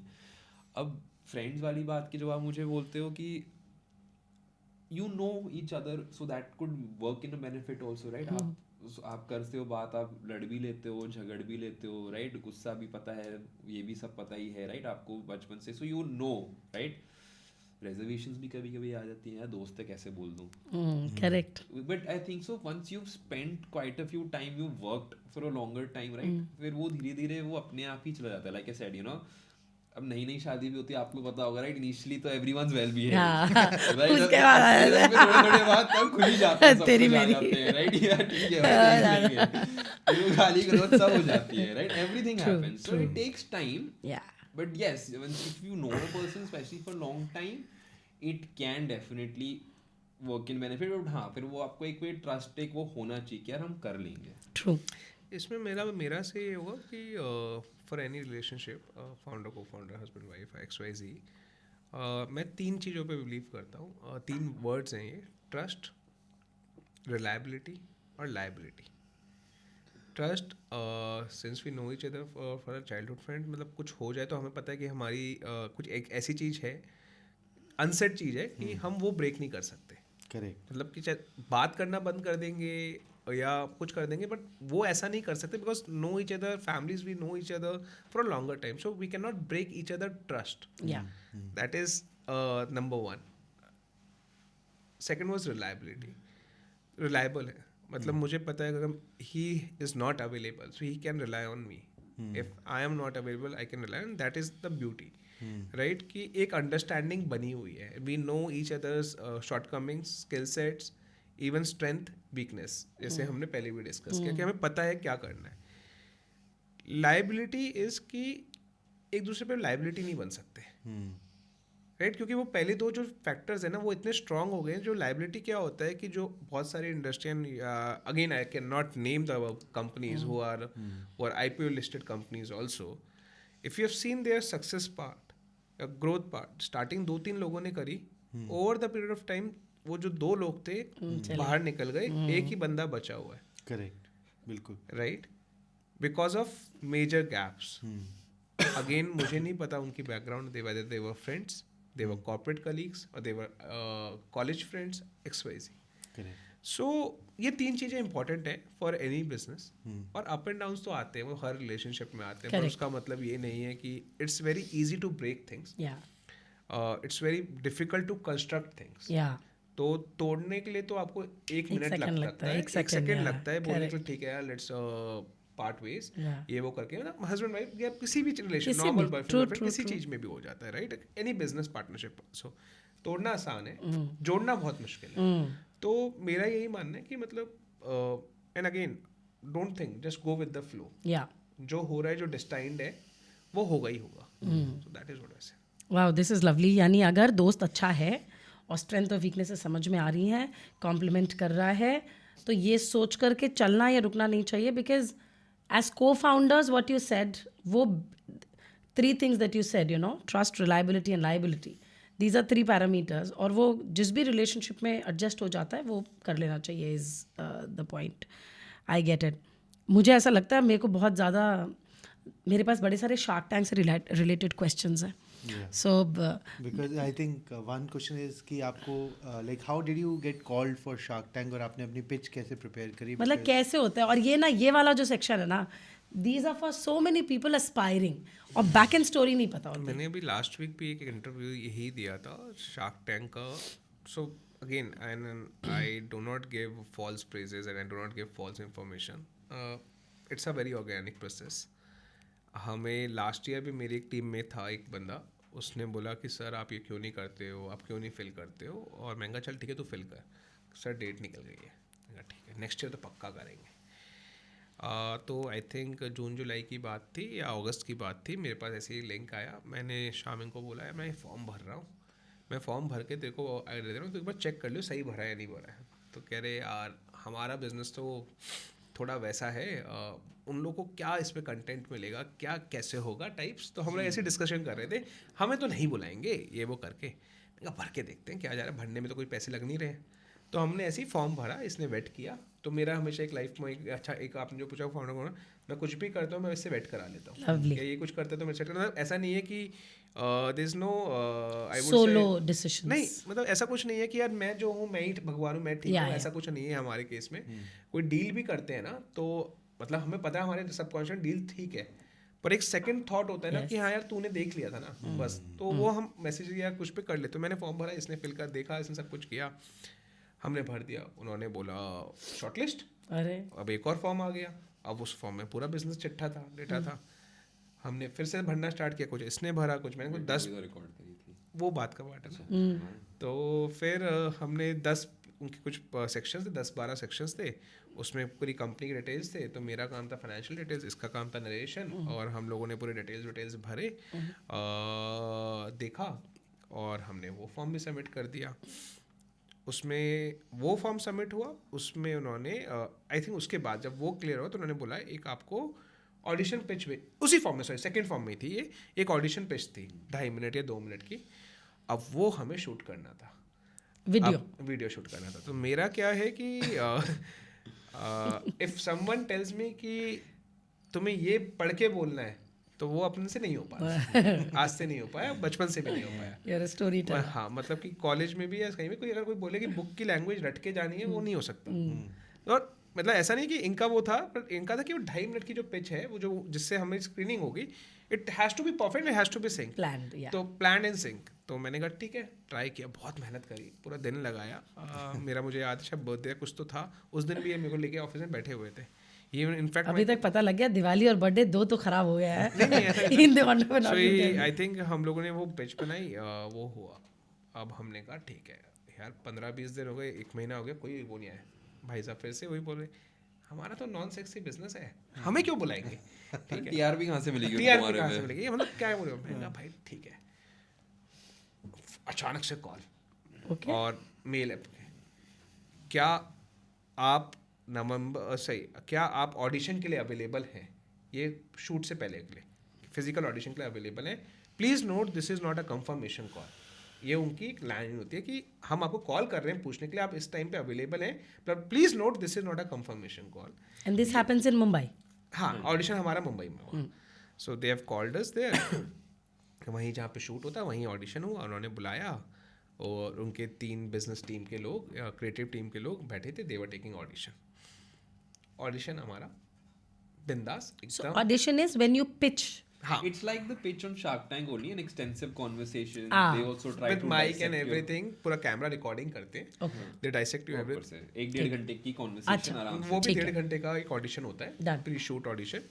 अब friends वाली बात की जब आप मुझे बोलते हो कि you know each other, so that could work in a benefit also, right? आप करते हो बात, आप लड़ भी लेते हो, झगड़ भी लेते हो, राइट? गुस्सा भी पता है, ये भी सब पता ही है, राइट? आपको बचपन से, so you know, right? Reservations भी कभी कभी आ जाती हैं, दोस्त है कैसे बोल दूँ. Correct. But I think so once you've spent quite a few time, you've worked for a longer time, right? फिर वो धीरे धीरे वो अपने आप ही चला जाता है. Like I said, you know, अब नई नई शादी भी होती है, आपको पता होगा, राइट? इनिशियली तो एवरीवन's वेल बिहेव्ड, राइट? उसके बाद थोड़े बाद तब खुल ही जाते हैं, सब कुछ आ जाते हैं, राइट? यार ठीक है भाई, देख लेंगे, वो गाली गलौज सब हो जाती है, right? Everything happens, so it takes time. But yes, if you know a person, especially for long time, it can definitely work in benefit. But हाँ, फिर वो आपको एक ट्रस्ट एक वो होना चाहिए कि यार हम कर लेंगे. True. इसमें मेरा से ये होगा कि फॉर एनी रिलेशनशिप, फाउंडर को फाउंडर, हस्बैंड वाइफ, XYZ, मैं 3 चीज़ों पे बिलीव करता हूँ. 3 वर्ड्स हैं ये: ट्रस्ट, रिलायबिलिटी और liability. Trust, since we know each other for a childhood friend, मतलब कुछ हो जाए तो हमें पता है कि हमारी कुछ एक ऐसी चीज़ है, अनसेट चीज़ है कि हम वो ब्रेक नहीं कर सकते. करेक्ट. मतलब कि चाहे बात करना बंद कर देंगे या कुछ कर देंगे, बट वो ऐसा नहीं कर सकते, because know each other, families we know each other for a longer time, so we can not break each other trust. That is number 1. Second was reliability. Reliable है, मतलब मुझे पता है अगर he is not available, so he can rely on me. If I am not available, I can rely on. That is the beauty, right? कि एक understanding बनी हुई है. We know each others shortcomings, skill sets, even strength, weakness, जैसे हमने पहले भी discuss किया कि हमें पता है क्या करना है. लायबिलिटी इज कि एक दूसरे पे लायबिलिटी नहीं बन सकते, राइट? क्योंकि वो पहले 2 जो फैक्टर्स है ना, वो इतने स्ट्रांग हो गए. जो लायबिलिटी क्या होता है कि जो बहुत सारी इंडस्ट्रियन, again I can not name the companies who are IPO listed companies also, if you have seen their success part, growth part, starting 2-3 लोगों ने करी, over the period of time वो जो 2 लोग थे बाहर निकल गए, एक ही बंदा बचा हुआ है. करेक्ट, बिल्कुल. Right? Because of major gaps. Again मुझे नहीं पता उनकी background, they were friends, they were corporate colleagues, or they were college friends, XYZ. Correct. So ये 3 चीज़ें इंपॉर्टेंट है फॉर एनी बिजनेस. और अप एंड डाउन्स तो आते हैं, वो हर रिलेशनशिप में आते हैं, पर उसका मतलब ये नहीं है कि it's very easy to break things, it's very difficult to construct things. तो तोड़ने के लिए तो आपको 1 मिनट लगता है, 1 सेकेंड लगता है बोलने के लिए, ठीक है यार, लेट्स पार्ट वेज, ये वो करके, मतलब हस्बैंड वाइफ या किसी भी रिलेशन, नॉर्मल बॉयफ्रेंड किसी चीज में भी हो जाता है, right? Any business partnership. So तोड़ना आसान है, जोड़ना बहुत मुश्किल है. तो मेरा यही मानना है कि मतलब, and again don't think, just go with the flow. जो हो रहा है, जो डिस्टाइंड है, वो होगा ही होगा. So that is what I say. Wow, this is lovely. यानी अगर दोस्त अच्छा है और स्ट्रेंथ और वीकनेसेस समझ में आ रही हैं, कॉम्प्लीमेंट कर रहा है, तो ये सोच करके चलना या रुकना नहीं चाहिए. Because as co-founders, what you said, वो 3 things that you said, you know, trust, reliability and liability, these are 3 parameters, और वो जिस भी relationship में adjust हो जाता है वो कर लेना चाहिए, is the point. I get it. मुझे ऐसा लगता है, मेरे को बहुत ज़्यादा, मेरे पास बड़े सारे शार्क टैंक से रिलेटेड क्वेश्चंस हैं. So because I think one question is कि आपको like how did you get called for Shark Tank, और आपने अपनी pitch कैसे prepare करी? मतलब कैसे होता है, और ये ना, ये वाला जो सेक्शन है ना, these are for so many people aspiring, और बैक एंड स्टोरी नहीं पता होती. मैंने अभी लास्ट वीक भी एक इंटरव्यू यही दिया था शार्क टैंक का. So again I do not give false praises and I do not give false information. It's a very organic process. हमें लास्ट ईयर भी मेरी एक टीम में था एक बंदा, उसने बोला कि सर आप ये क्यों नहीं करते हो, आप क्यों नहीं फिल करते हो, और मैंने कहा चल ठीक है तू फिल कर। सर डेट निकल गई है। मैंने कहा ठीक है नेक्स्ट ईयर तो पक्का करेंगे। तो आई थिंक जून जुलाई की बात थी या अगस्त की बात थी, मेरे पास ऐसे ही लिंक आया। मैंने शामिन को बोला मैं फॉर्म भर रहा हूँ, मैं फॉर्म भर के तेरे को दे रहा हूँ, तो एक बार चेक कर लो सही भरा है या नहीं भरा है। तो कह रहे यार हमारा बिजनेस तो थोड़ा वैसा है, उन लोगों को क्या इसमें कंटेंट मिलेगा, क्या कैसे होगा टाइप्स। तो हम लोग ऐसे डिस्कशन कर रहे थे, हमें तो नहीं बुलाएंगे ये वो करके। मैंने कहा भर के देखते हैं क्या जा रहा है, भरने में तो कोई पैसे लग नहीं रहे। तो हमने ऐसे ही फॉर्म भरा, इसने वेट किया। तो मेरा हमेशा एक लाइफ में अच्छा एक आपने जो पूछा फाउंडर को, मैं कुछ भी करता हूँ मैं इससे वेट करा लेता हूँ। Lovely. ये कुछ करता है तो मैं सेट करता हूँ। ऐसा नहीं है कि there is no I would Solo से decisions. नहीं, मतलब ऐसा कुछ नहीं है कि यार मैं जो हूँ मैं ही भगवान हूँ, मैं ठीक हूँ, Yeah. ऐसा कुछ नहीं है हमारे केस में। कोई डील भी करते हैं ना तो मतलब हमें पता है हमारे सबकॉन्शियस डील ठीक है, पर एक सेकंड थॉट होता है ना Yes. कि हाँ यार तूने देख लिया था ना बस, तो वो हम मैसेज या कुछ पे कर ले। तो मैंने फॉर्म भरा, इसने फिल कर देखा, इसने सब कुछ किया, हमने भर दिया। उन्होंने बोला शॉर्टलिस्ट। अरे अब एक और फॉर्म आ गया, अब उस फॉर्म में पूरा बिजनेस चिट्ठा था, डेटा था। हमने फिर से भरना स्टार्ट किया, कुछ इसने भरा, कुछ मैंने, कुछ 10 रिकॉर्ड करी थी। वो बात का बात है ना। तो फिर हमने 10 उनके कुछ सेक्शंस थे, 10-12 सेक्शंस थे, उसमें पूरी कंपनी की डिटेल्स थे। तो मेरा काम था फाइनेंशियल डिटेल्स, इसका काम था नरेशन, और हम लोगों ने पूरे डिटेल्स भरे, देखा, और हमने वो फॉर्म भी सबमिट कर दिया। उसमें वो फॉर्म सबमिट हुआ, उसमें उन्होंने आई थिंक उसके बाद जब वो क्लियर हुआ तो उन्होंने बोला एक आपको ऑडिशन पिच में, उसी फॉर्म में, सॉरी सेकंड फॉर्म में थी ये, एक ऑडिशन पिच थी 2.5 मिनट या 2 मिनट की। अब वो हमें शूट करना था, वीडियो शूट करना था। तो मेरा क्या है कि इफ समवन टेल्स मी कि तुम्हें ये पढ़ के बोलना है, तो वो अपने से नहीं हो पाया। आज से नहीं हो पाया, बचपन से भी नहीं हो पाया। You're a storyteller. हाँ, मतलब कि कॉलेज में भी या कहीं भी कोई अगर कोई बोले कि बुक की लैंग्वेज रट के जानी है, वो नहीं हो सकता। और मतलब ऐसा नहीं कि इनका वो था, पर इनका था कि वो 2.5 मिनट की जो पिच है, वो जो जिससे हमें स्क्रीनिंग होगी, it has to be perfect, it has to be sync, Planned, yeah. तो प्लान एंड सिंक। तो मैंने कहा ठीक है, ट्राई किया, बहुत मेहनत करी, पूरा दिन लगाया। मेरा मुझे याद है शायद बर्थडे कुछ तो था, उस दिन भी ये मेरे को लेके ऑफिस में बैठे हुए थे। ये इनफैक्ट अभी तक पता लग गया दिवाली और बर्थडे दो तो खराब हो गया है। नहीं इन द वंडर में नॉट आई थिंक हम लोगों ने वो पिच बनाई, वो हुआ। अब हमने कहा ठीक है यार, 15-20 दिन हो गए, 1 महीना हो गया, कोई वो नहीं आया। भाई साहब फिर से वही बोल रहे, हमारा तो नॉन सेक्सी बिजनेस है, हमें क्यों बुलाएंगे? ठीक है, टीआर भी कहाँ से मिलेगी टीआरपी कहाँ से मिलेगी, मतलब क्या है बोले। मैंने कहा भाई ठीक है। अचानक से कॉल ओके और मेल ऐप पे, क्या आप नवंबर सही, क्या आप ऑडिशन के लिए अवेलेबल हैं? ये शूट से पहले के लिए, फिजिकल ऑडिशन के लिए अवेलेबल हैं? Please note this is not a confirmation call. ये उनकी एक लाइन होती है कि हम आपको कॉल कर रहे हैं पूछने के लिए, आप इस टाइम पे अवेलेबल हैं, but please note this is not a confirmation call. And this happens in Mumbai. हाँ, ऑडिशन हमारा मुंबई में हुआ। So they have called us there, वहीं जहाँ पे शूट होता है वहीं ऑडिशन हुआ। उन्होंने बुलाया और उनके 3 बिजनेस टीम के लोग, क्रिएटिव टीम के लोग बैठे थे, दे वर टेकिंग ऑडिशन हमारा बिंदास So एकदम। audition is when you pitch. हाँ, It's like the pitch on Shark Tank only, an extensive conversation. Ah. They also try with to mic dissect and your- everything, पूरा camera recording करते हैं, Okay. They dissect you proper everything. से 1-1.5 घंटे की conversation अच्छा, आराम से। वो भी ठीक 1.5 है। घंटे का एक ऑडिशन होता है, Done. Pre shoot audition.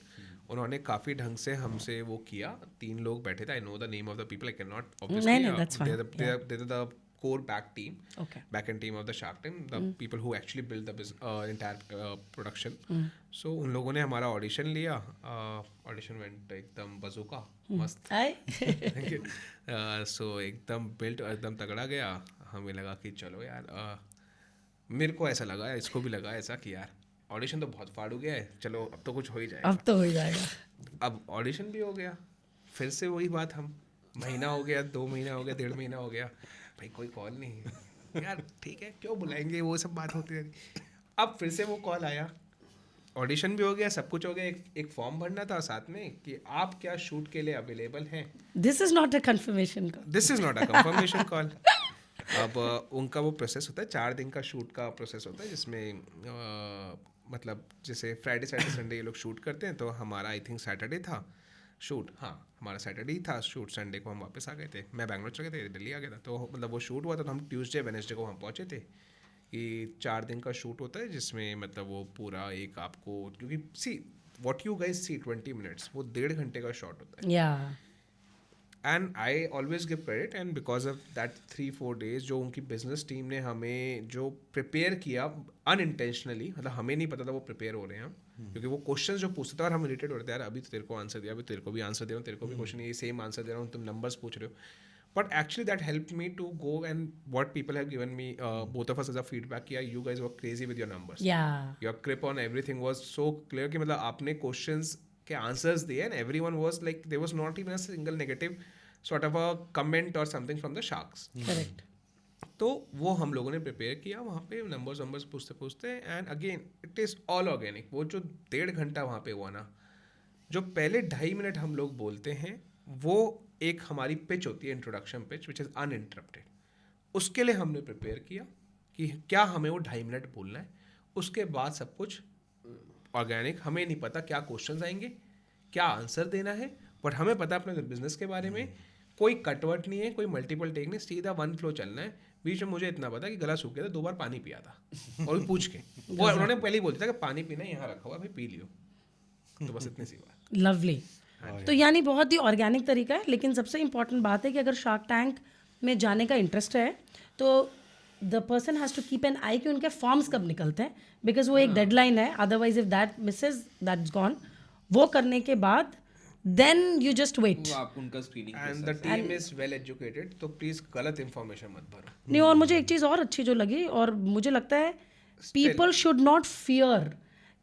उन्होंने काफ़ी ढंग से हमसे वो किया। 3 लोग बैठे थे, I know the name of the people, I can not नहीं, that's fine. They the core back team, Okay. back end team of the Shark Tank, the people who actually build the entire production. So उन लोगों ने हमारा audition लिया, audition went एकदम bazooka, मस्त। Aye. सो एकदम built, एकदम तगड़ा गया। हमें लगा कि चलो यार, मेरे को ऐसा लगा, इसको भी लगा ऐसा कि यार ऑडिशन तो बहुत फाड़ हो गया है, चलो अब तो कुछ हो ही जाएगा। अब तो हो ही जाएगा। अब ऑडिशन भी हो गया, फिर से वही बात, हम महीना हो गया, 2 महीना हो गया, 1.5 महीना हो गया, भाई कोई कॉल नहीं यार, ठीक है क्यों बुलाएंगे, वो सब बात होती रहती। अब फिर से वो कॉल आया, ऑडिशन भी हो गया, सब कुछ हो गया, एक फॉर्म भरना था साथ में कि आप क्या शूट के लिए अवेलेबल हैं। This is not a confirmation call. This is not a confirmation call. अब उनका वो प्रोसेस होता है, 4 दिन का शूट का प्रोसेस होता है, जिसमें मतलब जैसे फ्राइडे सैटरडे संडे ये लोग शूट करते हैं, तो हमारा आई थिंक सैटरडे था शूट। हाँ, हमारा सैटरडे ही था शूट, संडे को हम वापस आ गए थे। मैं बैंगलोर चले गए थे, दिल्ली आ गया था, तो मतलब वो शूट हुआ था, तो हम ट्यूसडे वेडनेसडे को हम पहुँचे थे। कि 4 दिन का शूट होता है, जिसमें मतलब वो पूरा एक आपको, क्योंकि see what you guys see 20 minutes, वो 1.5 घंटे का शॉट होता है। Yeah. And I always give credit, and because of that 3-4 days जो उनकी बिजनेस टीम ने हमें जो प्रिपेयर किया अनइंटेंशनली, मतलब हमें नहीं पता था वो प्रिपेयर हो रहे हैं हम, क्योंकि वो क्वेश्चन जो पूछते थे और हम रिलेटेड होते थे, यार अभी तो तेरे को आंसर दिया, अभी तेरे को भी आंसर दे रहा हूँ, तेरे को भी क्वेश्चन ये सेम आंसर दे रहा हूँ, तुम नंबर्स पूछ रहे हो. But actually that helped me to go, and what people have given me, both of us as a feedback, किया you guys were crazy with your numbers. Yeah. Your grip on everything was so clear कि मतलब आपने questions के answers दिए, and everyone was like, there was not even a single negative sort of a comment or something from the sharks. Correct. तो वो हम लोगों ने प्रिपेयर किया वहाँ पे, नंबर्स पूछते पूछते, and again it is all organic. वो जो 1.5 घंटा वहाँ पे हुआ ना, जो पहले 2.5 मिनट हम लोग बोलते हैं, वो एक हमारी पिच होती है, introduction pitch, which is uninterrupted. उसके लिए हमने प्रिपेयर किया कि क्या हमें वो 2.5 मिनट बोलना है. उसके बाद सब कुछ ऑर्गेनिक. हमें नहीं पता क्या क्वेश्चंस आएंगे, क्या आंसर देना है, बट हमें पता अपने बिजनेस के बारे में. कोई कटवट नहीं है, कोई मल्टीपल टेक नहीं, सीधा वन फ्लो चलना है. बीच में मुझे इतना पता कि गला सूख गया था, 2 बार पानी पिया था, और भी पूछ के वो उन्होंने पहले ही बोल दिया था कि पानी पीना यहाँ रखा हुआ, भाई पी लियो. तो बस इतनी सी बात. लवली. तो यानी बहुत ही ऑर्गेनिक तरीका है. लेकिन सबसे इंपॉर्टेंट बात है कि अगर शार्क टैंक में जाने का इंटरेस्ट है तो the person has to keep an eye कि उनके फॉर्म्स कब निकलते हैं, बिकॉज वो एक डेडलाइन है. Otherwise if that misses that's gone. वो करने के बाद देन यू जस्ट वेट. वो आपको उनका screening and the team is well educated, तो प्लीज गलत इंफॉर्मेशन मत भरो. नहीं, और मुझे एक चीज़ और अच्छी जो लगी, और मुझे लगता है पीपल शुड नॉट फियर,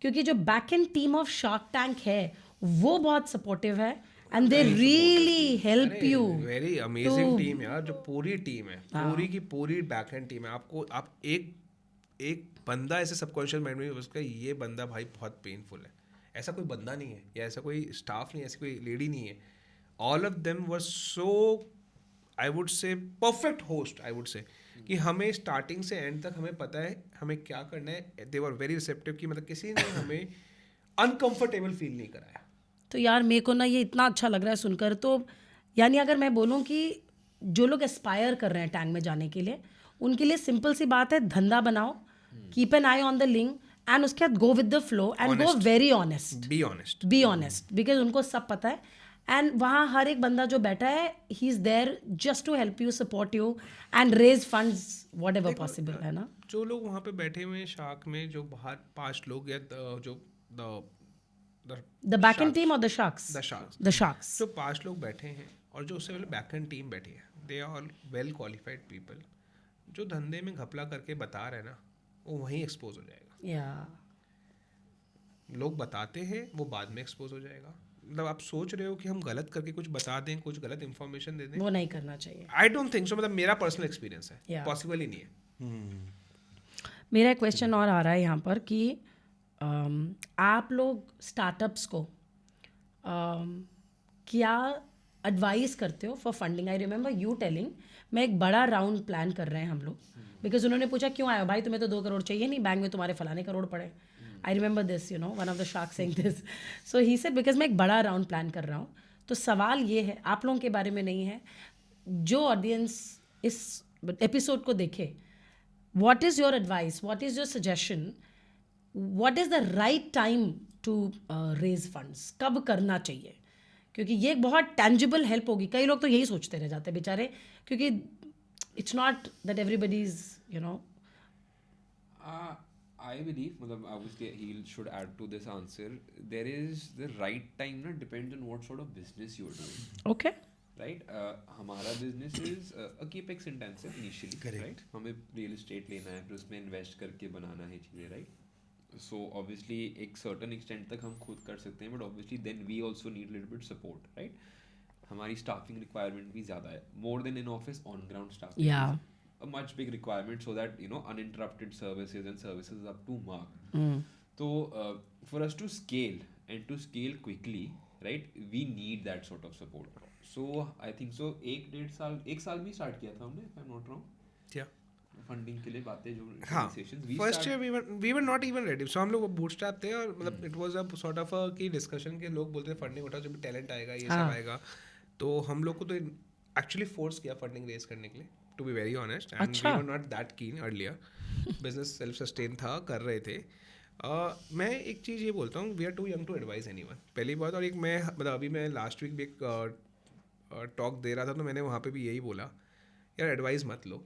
क्योंकि जो back and team of shark tank है वो बहुत सपोर्टिव है, and they really help you. Very amazing team यार, जो पूरी टीम है, पूरी की पूरी बैक एंड टीम है. आपको आप एक बंदा ऐसे सबकॉन्शियस माइंड में उसका ये बंदा भाई बहुत पेनफुल है, ऐसा कोई बंदा नहीं है, या ऐसा कोई स्टाफ नहीं है, ऐसी कोई लेडी नहीं है. All of them were so, I would से परफेक्ट होस्ट. आई वुड से कि हमें स्टार्टिंग से एंड तक हमें पता है हमें क्या करना है. दे वर वेरी रिसेप्टिव, कि मतलब किसी ने हमें अनकंफर्टेबल फील नहीं कराया. तो यार मेरे को ना ये इतना अच्छा लग रहा है सुनकर. तो यानी अगर मैं बोलूँ कि जो लोग एस्पायर कर रहे हैं टैंक में जाने के लिए, उनके लिए सिंपल सी बात है, धंधा बनाओ, keep an I on the link, and उसके बाद go with the flow and go very honest. Be honest, because उनको सब पता है. एंड वहाँ हर एक बंदा जो बैठा है, he is there just to help you, support you and raise funds whatever possible, है ना. जो लोग वहाँ पे बैठे हुए हैं शार्क में, जो बाहर 5 लोग या जो द बैक एंड टीम और द शार्क्स. द शार्क्स जो 5 लोग बैठे हैं, और जो उससे पहले बैक एंड टीम बैठी है, they are all well qualified people. जो धंधे में घपला करके बता रहे हैं ना, वो वहीं एक्सपोज हो जाएगा. लोग बताते हैं, वो बाद में एक्सपोज हो जाएगा. मतलब आप सोच रहे हो कि हम गलत करके कुछ बता दें, कुछ गलत इन्फॉर्मेशन दे दें, वो नहीं करना चाहिए. I don't think so. मतलब मेरा पर्सनल एक्सपीरियंस है, Yeah. पॉसिबल ही नहीं है. मेरा एक क्वेश्चन और आ रहा है यहाँ पर कि आप लोग स्टार्टअप्स को क्या एडवाइस करते हो for funding. I remember you telling, मैं एक बड़ा राउंड प्लान कर रहे हैं हम लोग, बिकॉज उन्होंने पूछा क्यों आए हो भाई, तुम्हें तो 2 करोड़ चाहिए नहीं, बैंक में तुम्हारे फलाने करोड़ पड़े. I remember this, you know, one of the shark saying this. So he said because मैं एक बड़ा राउंड प्लान कर रहा हूँ. तो सवाल ये है, आप लोगों के बारे में नहीं है, जो ऑडियंस इस एपिसोड को देखे, what is your advice, what is your suggestion, what is the right time to raise funds, कब करना चाहिए, क्योंकि ये एक बहुत tangible help होगी. कई लोग तो यही सोचते रह जाते हैं बेचारे, क्योंकि it's not that everybody is, you know. I believe, मतलब obviously he should add to this answer, there is the right time ना, depends on what sort of business you are doing. Okay. Right. हमारा business is capex intensive initially, right. हमें real estate लेना है, फिर उसमें invest करके बनाना है चीज़ें, राइट. सो ऑब्वियसली एक सर्टन एक्सटेंट तक हम खुद कर सकते हैं, but obviously then we also need little bit support, right. हमारी स्टाफिंग रिक्वायरमेंट भी ज़्यादा है, more than in office, on ground staffing Yeah. a much big requirement, so that you know uninterrupted services and services up to mark. So for us to scale and to scale quickly, right, we need that sort of support. So I think so 1 साल में start किया था हमने, if I'm not wrong. Yeah. Funding के लिए बातें जो हाँ, conversations first year we were not even ready. So हम लोग बूटस्ट्रैप थे, और मतलब it was a sort of a key discussion के लोग बोलते थे फंडिंग उठाओ, जब टैलेंट आएगा ये सब आएगा. तो हम लोग को तो एक्चुअली फोर्स किया फंडिंग रेज करने के लिए, to be very honest, and we were not that keen earlier. Business self sustain था, कर रहे थे. मैं एक चीज़ ये बोलता हूँ, we are too young to advice anyone, पहली बात. और एक मैं मतलब अभी मैं लास्ट वीक भी एक टॉक दे रहा था तो मैंने वहाँ पे भी यही बोला, यार एडवाइस मत लो,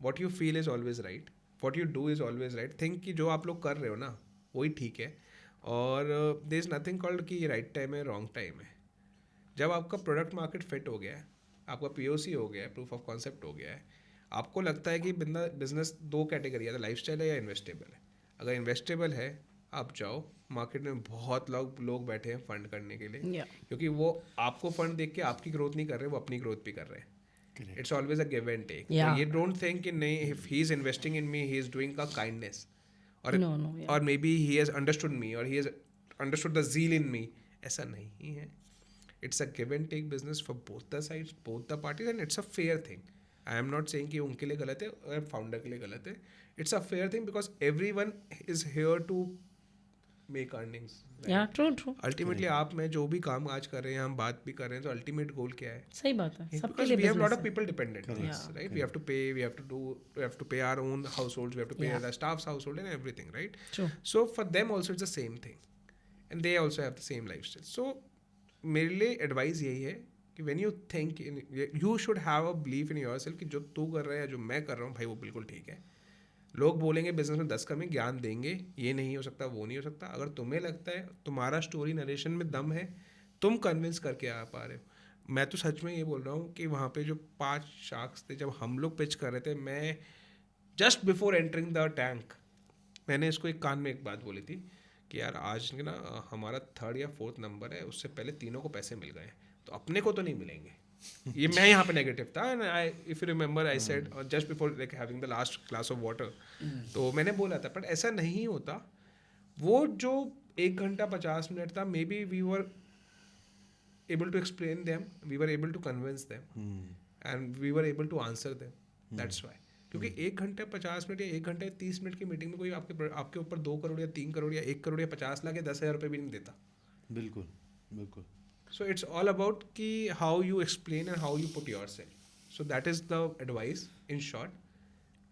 what you feel is always right, what you do is always right, think कि जो आप लोग कर रहे हो ना वही ठीक है, और देयर इज़ नथिंग कॉल्ड कि ये राइट टाइम है रॉन्ग टाइम है। जब आपका प्रोडक्ट मार्केट फिट हो गया है, आपका POC हो गया है, प्रूफ ऑफ कॉन्सेप्ट हो गया है, आपको लगता है कि बिजनेस 2 कैटेगरी है, लाइफस्टाइल है या इन्वेस्टेबल है। अगर इन्वेस्टेबल है आप जाओ, मार्केट में बहुत लोग बैठे हैं फंड करने के लिए, Yeah. क्योंकि वो आपको फंड देख के आपकी ग्रोथ नहीं कर रहे, वो अपनी ग्रोथ भी कर रहे हैं। It's always a give and take. Yeah. ये डोंट थिंक कि नहीं, if he is investing in me he is doing a kindness, और No, no, yeah. और maybe he has understood me और he has understood the zeal in me. ऐसा नहीं है। It's a give and take business for both the sides, both the parties, and it's a fair thing. I am not saying कि उनके लिए गलत है और फाउंडर के लिए गलत है। It's a fair thing because every one is here to make earnings. Yeah, true. Ultimately आप में जो भी काम आज कर रहे हैं, हम बात भी कर रहे हैं, तो अल्टीमेट गोल क्या है? सही बात है, सबके Because लिए we have a lot business of है. people dependent on us, right? We have to pay, we have to pay our own households, we have to pay Yeah. the staff's household and everything, right? True. So for them also it's the same thing, and they also have the same lifestyle. So मेरे लिए advice यही है कि when you think you should have a belief in yourself कि जो तू कर रहा है या जो मैं कर रहा हूँ भाई वो बिल्कुल ठीक है। लोग बोलेंगे बिजनेस में 10 कमी, ज्ञान देंगे, ये नहीं हो सकता, वो नहीं हो सकता। अगर तुम्हें लगता है तुम्हारा स्टोरी नरेशन में दम है, तुम कन्विंस करके आ पा रहे हो। मैं तो सच में ये बोल रहा हूँ कि वहाँ पे जो 5 शार्क्स थे, जब हम लोग पिच कर रहे थे, मैं just before entering the tank मैंने इसको एक कान में एक बात बोली थी कि यार आज ना हमारा 3rd या 4th नंबर है, उससे पहले तीनों को पैसे मिल गए, तो अपने को तो नहीं मिलेंगे। ये मैं यहाँ पे नेगेटिव था, and I if you remember I said just before like having the last glass of water, तो मैंने बोला था, बट ऐसा नहीं होता। वो जो 1 घंटा 50 मिनट था, maybe we were able to explain them, we were able to convince them, and we were able to answer them. That's why, क्योंकि 1 घंटे 50 मिनट या 1 घंटे 30 मिनट की मीटिंग में कोई आपके ऊपर 2 करोड़ या 3 करोड़ या 1 करोड़ या 50 लाख या 10,000 रुपये भी नहीं देता। बिल्कुल बिल्कुल। So it's all about कि how you explain and how you put yourself. So that is the advice in short.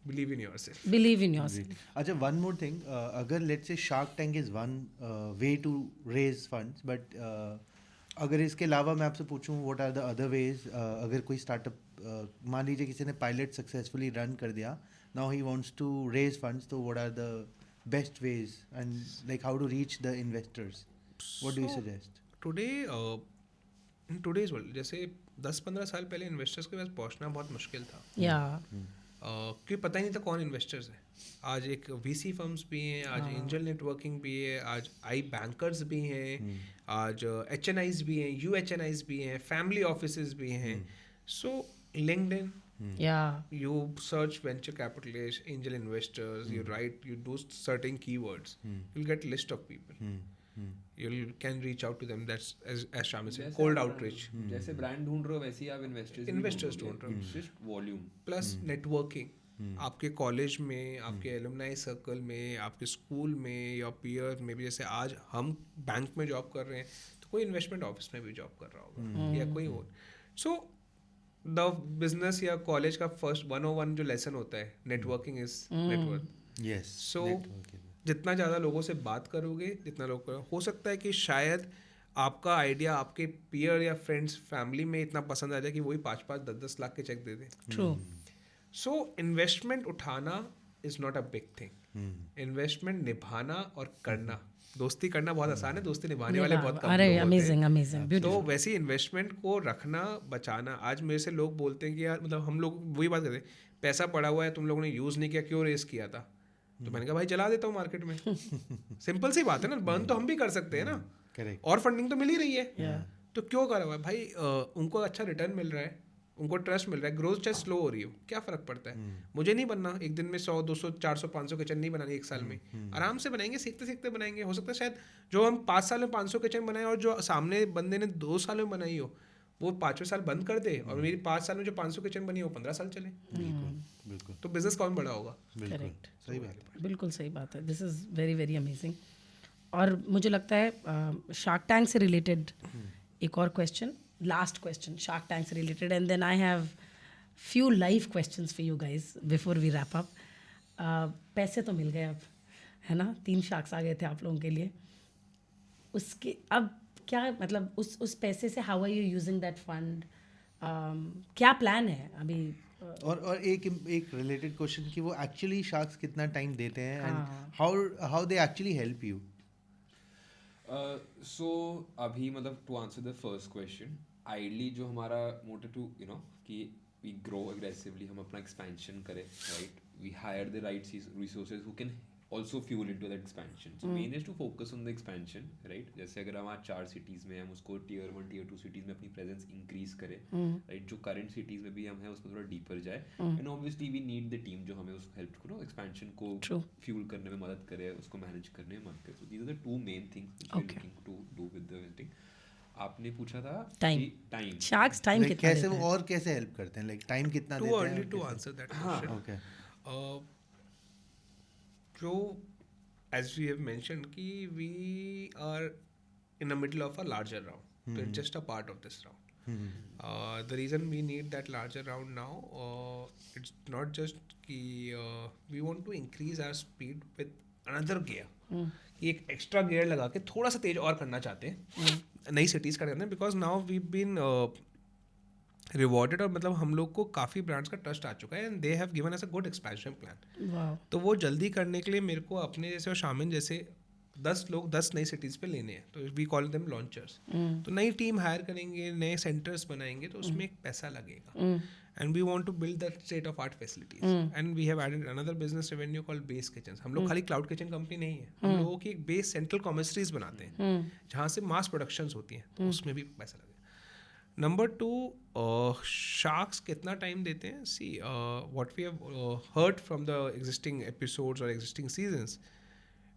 Believe in yourself. Believe in yourself. अच्छा, one more thing. अगर let's say Shark Tank is one way to raise funds, but अगर इसके अलावा मैं आपसे पूछूं what are the other ways, अगर कोई स्टार्टअप मान लीजिए किसी ने पायलट सक्सेसफुली रन कर दिया, now he wants to raise funds, तो what are the best ways and like how to reach the investors? What do you So, suggest? Today in today's world, जैसे 10-15 साल पहले इन्वेस्टर्स के पास पहुंचना बहुत मुश्किल था, Yeah. क्योंकि पता ही नहीं था कौन इन्वेस्टर्स है। आज एक VC फर्म्स भी हैं, आज एंजल नेटवर्किंग भी है, आज आई बैंकर्स भी हैं, आज HNIs भी हैं, UHNIs भी हैं, फैमिली ऑफिसेज भी हैं। सो LinkedIn, Yeah. you search venture capitalists, angel investors, you write, you do certain keywords, you'll get list of people. You can reach out to them. That's as Shami said, जैसे cold आप outreach. जैसे brand ढूंढ रहे हो वैसे ही आप investors ढूंढ रहे हो। जस्ट वॉल्यूम प्लस नेटवर्किंग, आपके कॉलेज में, आपके एलुमनाई सर्कल में, आपके स्कूल में या पीयर में भी। जैसे आज हम बैंक में जॉब कर रहे हैं, तो कोई इन्वेस्टमेंट ऑफिस में भी जॉब कर रहा होगा या कोई और। सो द बिजनेस या कॉलेज का फर्स्ट 101 जो लेसन होता है, networking is network. Yes. So, जितना ज़्यादा लोगों से बात करोगे, जितना लोग हो सकता है कि शायद आपका आइडिया आपके पीयर या फ्रेंड्स फैमिली में इतना पसंद आ जाए कि वही 5-5, 10-10 लाख के चेक दे दें। True. सो इन्वेस्टमेंट उठाना is not a big thing. Investment निभाना और करना, दोस्ती करना बहुत आसान है, दोस्ती निभाने वाले बहुत कम अरे लोग होते हैं। amazing. तो Beautiful. वैसे इन्वेस्टमेंट को रखना, बचाना। आज मेरे से लोग बोलते हैं कि यार मतलब हम लोग वही बात करते हैं, पैसा पड़ा हुआ है, तुम लोगों ने यूज़ नहीं किया, क्यों रेस किया था? तो मैंने कहा भाई जला देता हूँ मार्केट में। सिंपल सी बात है ना, बर्न तो हम भी कर सकते हैं ना, Correct. और फंडिंग तो मिल ही रही है। Yeah. तो क्यों करा हुआ है भाई? उनको अच्छा रिटर्न मिल रहा है, उनको ट्रस्ट मिल रहा है, ग्रोथ चाहे स्लो हो रही हो, क्या फ़र्क पड़ता है? मुझे नहीं बनना एक दिन में 100, 200, 400, 500 किचन नहीं बनानी एक साल में। आराम से बनाएंगे, सीखते सीखते बनाएंगे। हो सकता है शायद जो हम 5 साल में 500 किचन बनाए और जो सामने बंदे ने 2 साल में बनाई हो, वो 5वें साल बंद कर दे, और मेरी 5 साल में जो 500 किचन बनी हो 15 साल चले। बिल्कुल तो बिजनेस कौन बड़ा होगा? बिल्कुल Correct. सही बात है। बिल्कुल सही बात है। This is very very amazing. और मुझे लगता है शार्क टैंक से रिलेटेड एक और question, last question Shark Tank से related, and then I have few live questions for you guys before we wrap up. पैसे तो मिल गए अब, है ना? 3 शार्क्स आ गए थे आप लोगों के लिए। उसके अब क्या मतलब उस पैसे से how are you using that fund? क्या प्लान है अभी? और एक रिलेटेड क्वेश्चन कि वो एक्चुअली शार्क्स कितना टाइम देते हैं एंड हाँ। How they actually help you? So अभी मतलब to answer the first question, ideally जो हमारा मोटिव टू कि वी ग्रो एग्रेसिवली, हम अपना एक्सपेंशन करें, right, we hire the right resources who can also fuel into that expansion. So main is to focus on the expansion, right? जैसे अगर हम आज 4 cities में हम उसको tier 1 tier 2 cities में अपनी presence increase करें, right? जो current cities में भी हम हैं उसमें थोड़ा deeper जाए, and obviously we need the team जो हमें उस help करो expansion को fuel करने में मदद करे, उसको manage करने में मदद करे. So these are the two main things which we're looking to do with the thing. आपने पूछा था टाइम शार्क्स टाइम Like, कितना कैसे देते वो हैं? और कैसे हेल्प करते हैं? लाइक टाइम कितना Too देते हैं? early to answer that question. Okay. So, as we have mentioned, कि we are in the middle of a larger round. So it's just a part of this round. The reason we need that larger round now, it's not just कि we want to increase our speed with another gear. कि एक extra gear लगा के थोड़ा सा तेज और करना चाहते हैं, नई सिटीज़ का करना है, because now we been rewarded, और मतलब हम लोग को काफ़ी ब्रांड्स का ट्रस्ट आ चुका है and they have given us a good expansion plan. वाह, तो वो जल्दी करने के लिए मेरे को अपने जैसे और शामिल जैसे 10 लोग 10 नई सिटीज़ पे लेने हैं, तो वी कॉल देम लॉन्चर्स. तो नई टीम हायर करेंगे, नए सेंटर्स बनाएंगे, तो उसमें एक पैसा लगेगा, and we want to build that state of art facilities, and we have added another business revenue called base kitchen. हम लोग खाली क्लाउड किचन कंपनी नहीं है, हम लोगों की एक बेस सेंट्रल कॉमर्सरीज बनाते हैं जहाँ से मास प्रोडक्शंस होती हैं, तो उसमें भी पैसा लगेगा. नंबर 2, शार्क्स कितना टाइम देते हैं? See what we have heard from the existing episodes और existing seasons,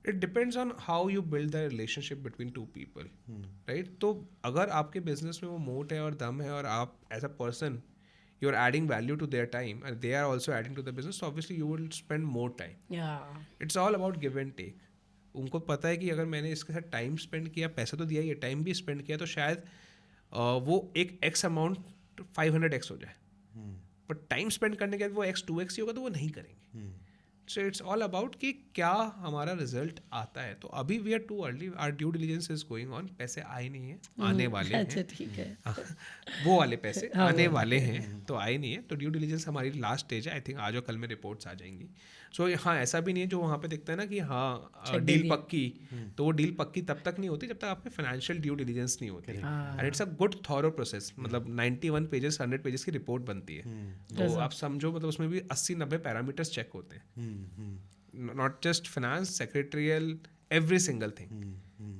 it depends on how you build the relationship between two people, right. तो अगर आपके बिजनेस में वो मोट है और दम है, और आप as a person you are adding value to their time and they are also adding to the business, obviously you will spend more time. It's all about give and take. उनको पता है कि अगर मैंने इसके साथ टाइम स्पेंड किया, पैसा तो दिया ही है, टाइम भी स्पेंड किया, तो शायद वो एक एक्स अमाउंट 500x हो जाए, बट टाइम स्पेंड करने के बाद वो x 2x ही होगा, तो वो नहीं करेंगे. सो इट्स ऑल अबाउट कि क्या हमारा रिजल्ट आता है. तो अभी we are too early, our due diligence is going on. पैसे आए नहीं है, आने वाले हैं. अच्छा, ठीक है. वो वाले पैसे आने वाले हैं, तो आए नहीं है. तो ड्यू डिलिजेंस हमारी लास्ट स्टेज है. आई थिंक आज और कल में रिपोर्ट्स आ जाएंगी. सो हाँ, ऐसा भी नहीं है जो वहाँ पे दिखता है ना कि हाँ डील पक्की, तो वो डील पक्की तब तक नहीं होती जब तक आपके फाइनेंशियल ड्यू डिलिजेंस नहीं होती. And it's a good thorough process. मतलब 91 पेजेस 100 पेजेस की रिपोर्ट बनती है, तो आप समझो मतलब उसमें भी 80-90 पैरामीटर्स चेक होते हैं. Not just finance, secretarial, every single thing.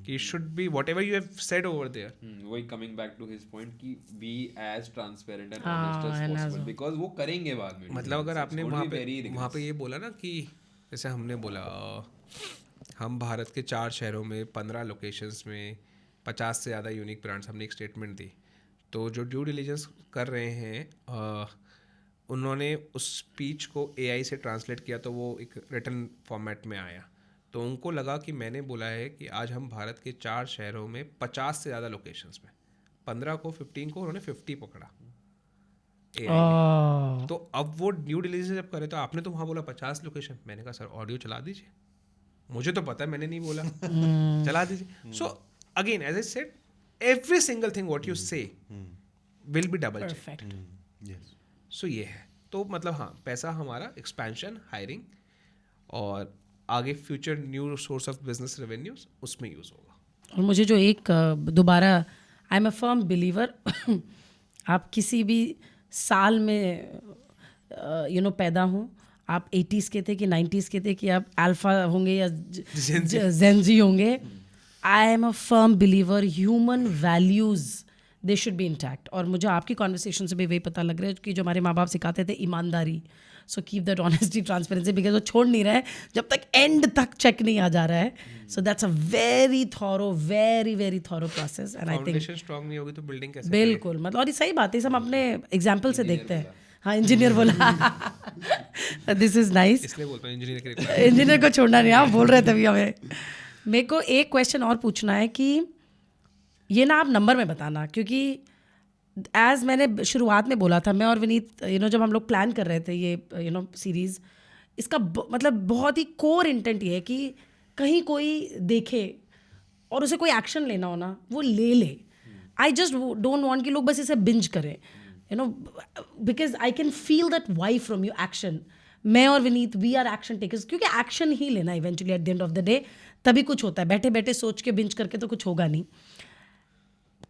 कि should be whatever you have said over there. वही coming back to his point कि be as transparent and honest as possible, because वो करेंगे बाद में. मतलब अगर आपने वहाँ पे ये बोला ना कि जैसे हमने बोला हम भारत के 4 शहरों में 15 लोकेशंस में 50 से ज़्यादा यूनिक ब्रांड्स, हमने एक स्टेटमेंट दी. तो जो ड्यू डिलिजेंस कर रहे हैं उन्होंने उस स्पीच को AI से ट्रांसलेट किया, तो वो एक रिटन फॉर्मेट में आया. तो उनको लगा कि मैंने बोला है कि आज हम भारत के 4 शहरों में 50 से ज़्यादा लोकेशंस में, 15 को 15 को उन्होंने 50 पकड़ा AI ने. तो अब वो ड्यू डिलिजेंस जब करे, तो आपने तो वहाँ बोला 50 लोकेशन, मैंने कहा सर ऑडियो चला दीजिए, मुझे तो पता है मैंने नहीं बोला, चला दीजिए. So again as I said, every single thing what you say will be double check. So ये है. तो मतलब हाँ, पैसा हमारा एक्सपेंशन, हायरिंग और आगे future new source of business revenues उसमें यूज़ होगा. और मुझे जो एक दोबारा, I am a firm believer, आप किसी भी साल में पैदा हों, आप 80s के थे कि 90s के थे, कि आप अल्फा होंगे या जेनजी होंगे, I am a firm believer human values they should be intact. और मुझे आपकी कॉन्वर्सेशन से भी वही पता लग रहा है कि जो हमारे माँ बाप सिखाते थे ईमानदारी, so keep that honesty, transparency, because वो छोड़ नहीं रहा है जब तक एंड तक चेक नहीं आ जा रहा है. So that's a very thorough process. And I think foundation strong नहीं होगी तो बिल्डिंग कैसे? बिल्कुल, मतलब और ये सही बात है, हम अपने एग्जाम्पल से देखते हैं. हाँ, इंजीनियर बोला. This is nice. इसलिए बोलता हूँ इंजीनियर को छोड़ना नहीं, आप बोल रहे थे अभी हमें. मेरे को एक क्वेश्चन और पूछना है कि ये ना आप नंबर में बताना, क्योंकि एज मैंने शुरुआत में बोला था, मैं और विनीत जब हम लोग प्लान कर रहे थे ये सीरीज़, इसका मतलब बहुत ही कोर इंटेंट ये है कि कहीं कोई देखे और उसे कोई एक्शन लेना हो ना, वो ले. आई जस्ट डोंट वांट कि लोग बस इसे बिंज करें. you know, because I can feel that why from you, action. मैं और Vineet we are action takers, क्योंकि एक्शन ही लेना eventually at the end of the day, तभी कुछ होता है. बैठे बैठे सोच के बिंच करके तो कुछ होगा नहीं.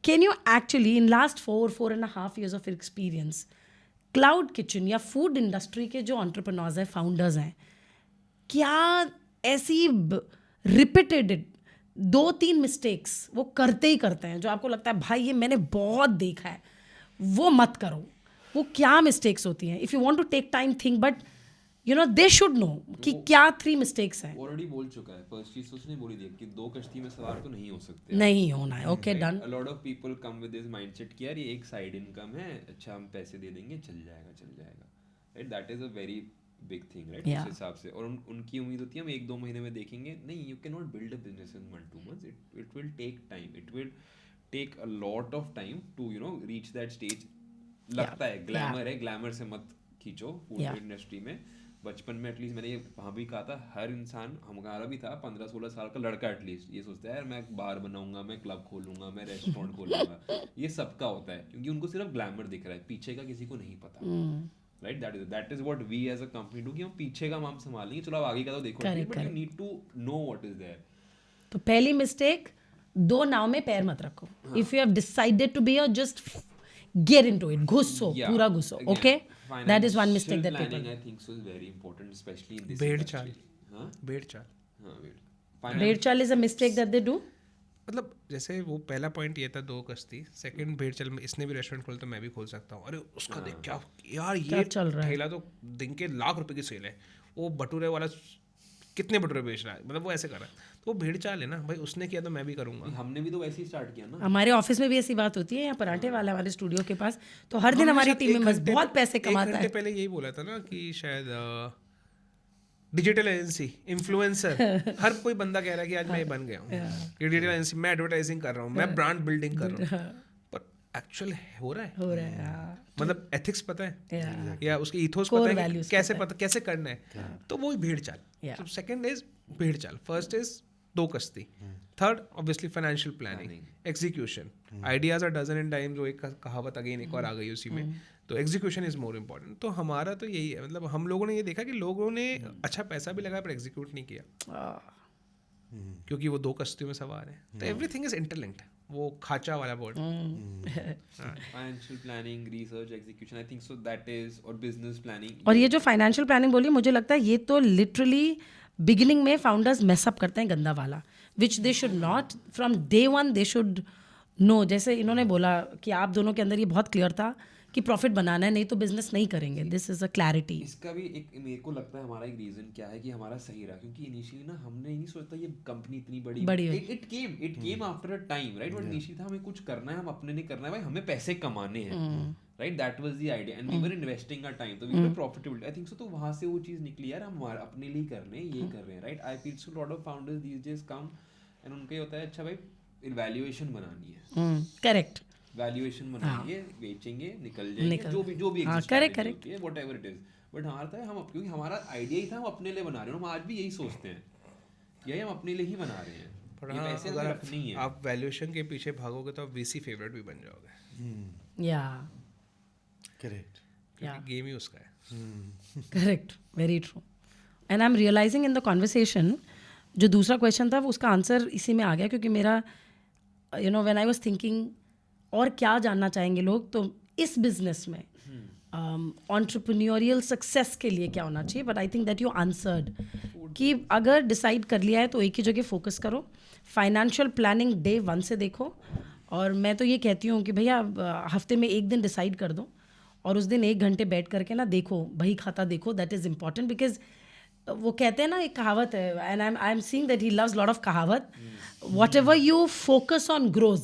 Can you actually, in last 4.5 years of experience, cloud kitchen या फूड इंडस्ट्री के जो एंटरप्रेन्योर्स हैं, फाउंडर्स हैं, क्या ऐसी रिपीटेड 2-3 मिस्टेक्स वो करते ही करते हैं जो आपको लगता है भाई ये मैंने बहुत देखा है, वो मत करो? वो क्या मिस्टेक्स होती हैं? If you want to take time think, but you know they should know कि क्या 3 मिस्टेक्स हैं. ऑलरेडी बोल चुका है. फर्स्ट चीज तो उसने बोली थी कि 2 कश्ती में सवार तो नहीं हो सकते. नहीं होना है. Okay done. A lot of people come with this mindset कि यार ये एक साइड इनकम है, अच्छा हम पैसे दे देंगे, चल जाएगा. Right, that is a very big thing, right? Yeah. उस हिसाब से. और उनकी उम्मीद होती है हम 1-2 महीने में देखेंगे. नहीं, you can not build a business in 1-2 months. It will take time. It will take a lot of time to reach that stage. लगता है ग्लैमर है, ग्लैमर से मत खींचो फूड इंडस्ट्री में. बचपन में एटलीस्ट मैंने वहाँ भी कहा था, हर इंसान, हमारा भी था 15-16 साल का लड़का एटलीस्ट, ये सोचता है यार मैं बार बनाऊंगा, मैं क्लब खोलूंगा, मैं रेस्टोरेंट खोलूंगा. ये सबका होता है क्योंकि उनको सिर्फ ग्लैमर दिख रहा है, पीछे का किसी को नहीं पता. Right, that is what we as a company do कि हम पीछे का हम संभालेंगे. चलो अब आगे का तो देखो, but you need to know what is there. तो पहली मिस्टेक, 2 नाव में पैर मत रखो. If you have decided to be a just get into it, घुसो, पूरा घुसो. Okay, that is one mistake that people. I think so is very important, especially in this भेड़ industry. चाल. हाँ, भेड़ चाल. हाँ, भेड़ चाल is a mistake that they do. मतलब जैसे वो पहला पॉइंट ये था 2 कश्ती. सेकंड भेड़ चाल में इसने भी रेस्टोरेंट खोला तो मैं भी खोल सकता हूँ. अरे उसका देख क्या यार, ये चल रहा है? ठेला तो दिन के लाख रुपए की सेल है. वो भटूरे वाला कितने भटूरे बेच रहा है, मतलब वो ऐसे कर रहा है. तो वो भेड़ चाल है ना भाई, उसने किया तो मैं भी करूंगा. हमने भी तो वैसे ही स्टार्ट किया ना. हमारे ऑफिस में भी ऐसी बात होती है. यहाँ पराठे वाला हमारे स्टूडियो के पास, तो हर दिन हमारी टीम मेंबर्स बहुत पैसे कमाता है. पहले यही बोला था ना कि शायद डिजिटल एजेंसी इन्फ्लुएंसर हर कोई बंदा कह रहा है कि आज मैं ये बन गया हूँ, डिजिटल एजेंसी, मैं एडवर्टाइजिंग कर रहा हूँ, मैं ब्रांड बिल्डिंग कर रहा हूँ. पर एक्चुअल हो रहा है. मतलब एथिक्स पता है या उसके ईथोस पता है, कैसे करना है. तो वो भेड़ चाल. तो सेकंड इज भेड़ चाल. फर्स्ट इज 2 कश्ती. Third obviously financial planning, execution. Ideas are dozen in time, जो एक कहावत अगेन एक और आ गई उसी में. तो एग्जीक्यूशन इज मोर इम्पॉर्टेंट. तो हमारा तो यही है, मतलब हम लोगों ने ये देखा कि लोगों ने अच्छा पैसा भी लगाया पर एग्जीक्यूट नहीं किया, क्योंकि वो 2 कश्तियों में सवार है. तो एवरीथिंग इज इंटरलिंक्ड. वो खाचा वाला word. Financial planning, research, execution, I think so that is, और बिजनेस प्लानिंग. और ये जो फाइनेंशियल प्लानिंग बोली, मुझे लगता है ये तो लिटरली बिगिनिंग में फाउंडर्स मेसअप करते हैं गंदा वाला, which they should not. From day 1 they should know. जैसे इन्होंने बोला कि आप दोनों के अंदर ये बहुत क्लियर था कि प्रॉफिट बनाना है, नहीं तो बिजनेस नहीं करेंगे. This is a clarity. इसका भी एक मेरे को लगता है हमारा एक रीजन क्या है कि हमारा सही रहा, क्योंकि इनिशियली ना हमने नहीं सोचता ये कंपनी इतनी बड़ी it came after a time, right? But initially था हमें कुछ करना है, हम अपने नहीं करना है भाई, हमें पैसे कमाने हैं, right? That was the idea and we were investing our time, तो we were profitable. I think so. तो वहां से वो चीज निकली यार, हम अपने लिए कर रहे हैं, ये कर रहे हैं, right? I feel so lot of founders these days come and उनका ये होता है अच्छा भाई इवैल्यूएशन बनानी है. करेक्ट. वैल्यूएशन बनाएंगे, बेचेंगे, निकल जाएंगे, जो भी correct whatever it is. But हमारा था हम, क्योंकि हमारा आइडिया ही था हम अपने लिए बना रहे हैं. हम आज भी यही सोचते हैं कि हम अपने लिए ही बना रहे हैं. पर हाँ, अगर आप वैल्यूएशन के पीछे भागोगे तो आप वीसी फेवरेट भी बन जाओगे. या करेक्ट. गेम ही उसका है. Correct, very true. And I am realising in the conversation, जो दूसरा क्वेश्चन था वो उसका आंसर इसी में आ गया, क्योंकि मेरा व्हेन आई वाज थिंकिंग और क्या जानना चाहेंगे लोग, तो इस बिजनेस में एंटरप्रेन्योरियल सक्सेस के लिए क्या होना चाहिए. But I think that you answered कि अगर डिसाइड कर लिया है तो एक ही जगह फोकस करो. फाइनेंशियल प्लानिंग डे 1 से देखो. और मैं तो ये कहती हूँ कि भैया हफ्ते में एक दिन डिसाइड कर दो और उस दिन 1 घंटे बैठ करके ना देखो, बही खाता देखो. दैट इज़ इम्पॉर्टेंट, बिकॉज वो कहते हैं ना, एक कहावत है, and I am seeing that he loves lot of कहावत. Whatever you focus on grows.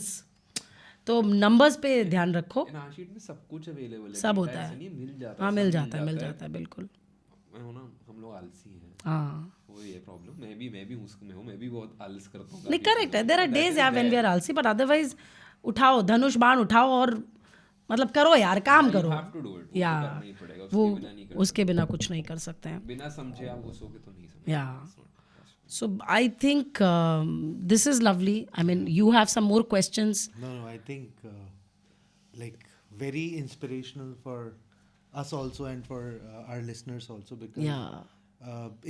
तो नंबर्स पे ध्यान रखो. नाशीट में सब कुछ अवेलेबल है, सब होता है. मिल जाता है. हाँ, मिल जाता है बिल्कुल. हम लोग आलसी हैं. हाँ, वो ये प्रॉब्लम. मैं भी उसमें हूँ, मैं भी बहुत आलस करता हूँ. नहीं, करेक्ट है. देयर आर डेज यार व्हेन वी आर आलसी, बट अदरवाइज उठाओ, धनुष बाण उठाओ और मतलब करो यार, काम करो. या वो उसके बिना कुछ नहीं कर सकते हैं. बिना समझे आप घुसोगे तो नहीं समझ. या so I think this is lovely. I mean, you have some more questions. No, I think like very inspirational for us also and for our listeners also because Yeah.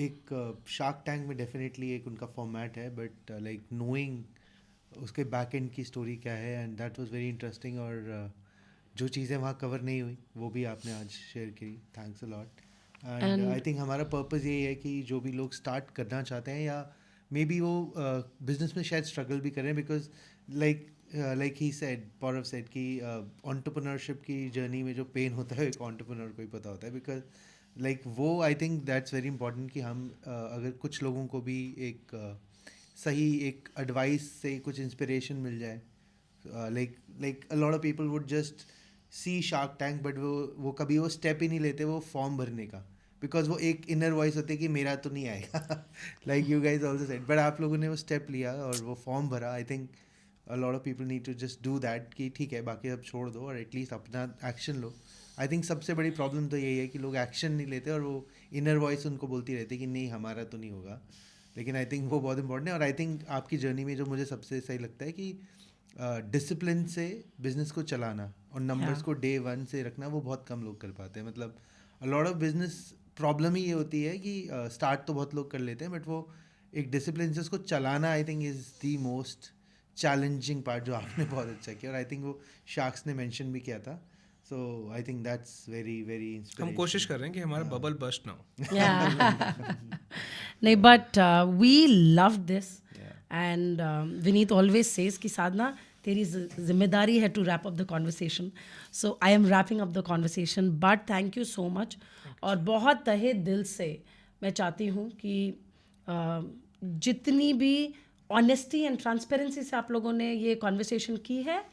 एक शार्क टैंक में definitely एक उनका format है but like knowing उसके back and की story क्या है and that was very interesting और जो चीज़ें वहाँ कवर नहीं हुई वो भी आपने आज शेयर की. Thanks a lot. And I think हमारा पर्पस यही है कि जो भी लोग स्टार्ट करना चाहते हैं या मे बी वो बिजनेस में शायद स्ट्रगल भी करें because like he said Paurav said कि एंटरप्रेन्योरशिप की जर्नी में जो पेन होता है एक एंटरप्रेन्योर को ही पता होता है बिकॉज लाइक वो आई थिंक दैट्स वेरी इंपॉर्टेंट कि हम अगर कुछ लोगों को भी एक सही एक एडवाइस से कुछ इंस्पिरेशन मिल जाए like a lot of people would just see shark tank but वो कभी वो स्टेप ही नहीं लेते वो फॉर्म भरने का बिकॉज वो एक इनर वॉइस होती है कि मेरा तो नहीं आएगा like you guys also said but आप लोगों ने वो स्टेप लिया और वो फॉर्म भरा. I think a lot of people need to just do that कि ठीक है बाकी सब छोड़ दो और एटलीस्ट अपना एक्शन लो. आई थिंक सबसे बड़ी प्रॉब्लम तो यही है कि लोग एक्शन नहीं लेते और वो इनर वॉइस उनको बोलती रहती है कि नहीं हमारा तो नहीं होगा. लेकिन आई थिंक वो बहुत इंपॉर्टेंट है और आई थिंक आपकी जर्नी में जो मुझे सबसे सही लगता है कि डिसिप्लिन से बिजनेस को चलाना और नंबर्स को डे 1 से रखना वो बहुत कम लोग कर पाते हैं. मतलब a lot of business problem ही ये होती है कि स्टार्ट तो बहुत लोग कर लेते हैं बट वो एक डिसिप्लिन से उसको चलाना I think is the most challenging part जो आपने बहुत अच्छा किया और आई थिंक वो शार्क्स ने मेंशन भी किया था. So I think that's very very हम कोशिश कर रहे हैं कि हमारा बबल बस्ट ना हो. Yeah. नहीं, but we loved this. And Vineet always says कि साधना तेरी जिम्मेदारी है to wrap up the conversation. So I am wrapping up the conversation. But thank you so much. और बहुत तहे दिल से मैं चाहती हूँ कि जितनी भी ऑनेस्टी एंड ट्रांसपेरेंसी से आप लोगों ने ये कॉन्वर्सेशन की है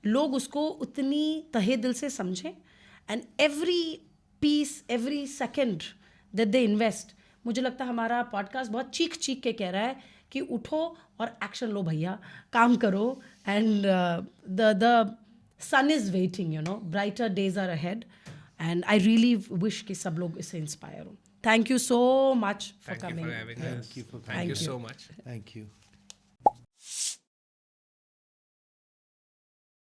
लोग उसको उतनी तहे दिल से समझें and every piece every second that they invest. मुझे लगता है हमारा पॉडकास्ट बहुत चीख चीख के कह रहा है कि उठो और एक्शन लो भैया, काम करो and the sun is waiting, you know, brighter days are ahead and I really wish कि सब लोग इससे इंस्पायर हो. Thank you so much for Thank you coming. for having us. Thank you for Thank you so much. Thank you.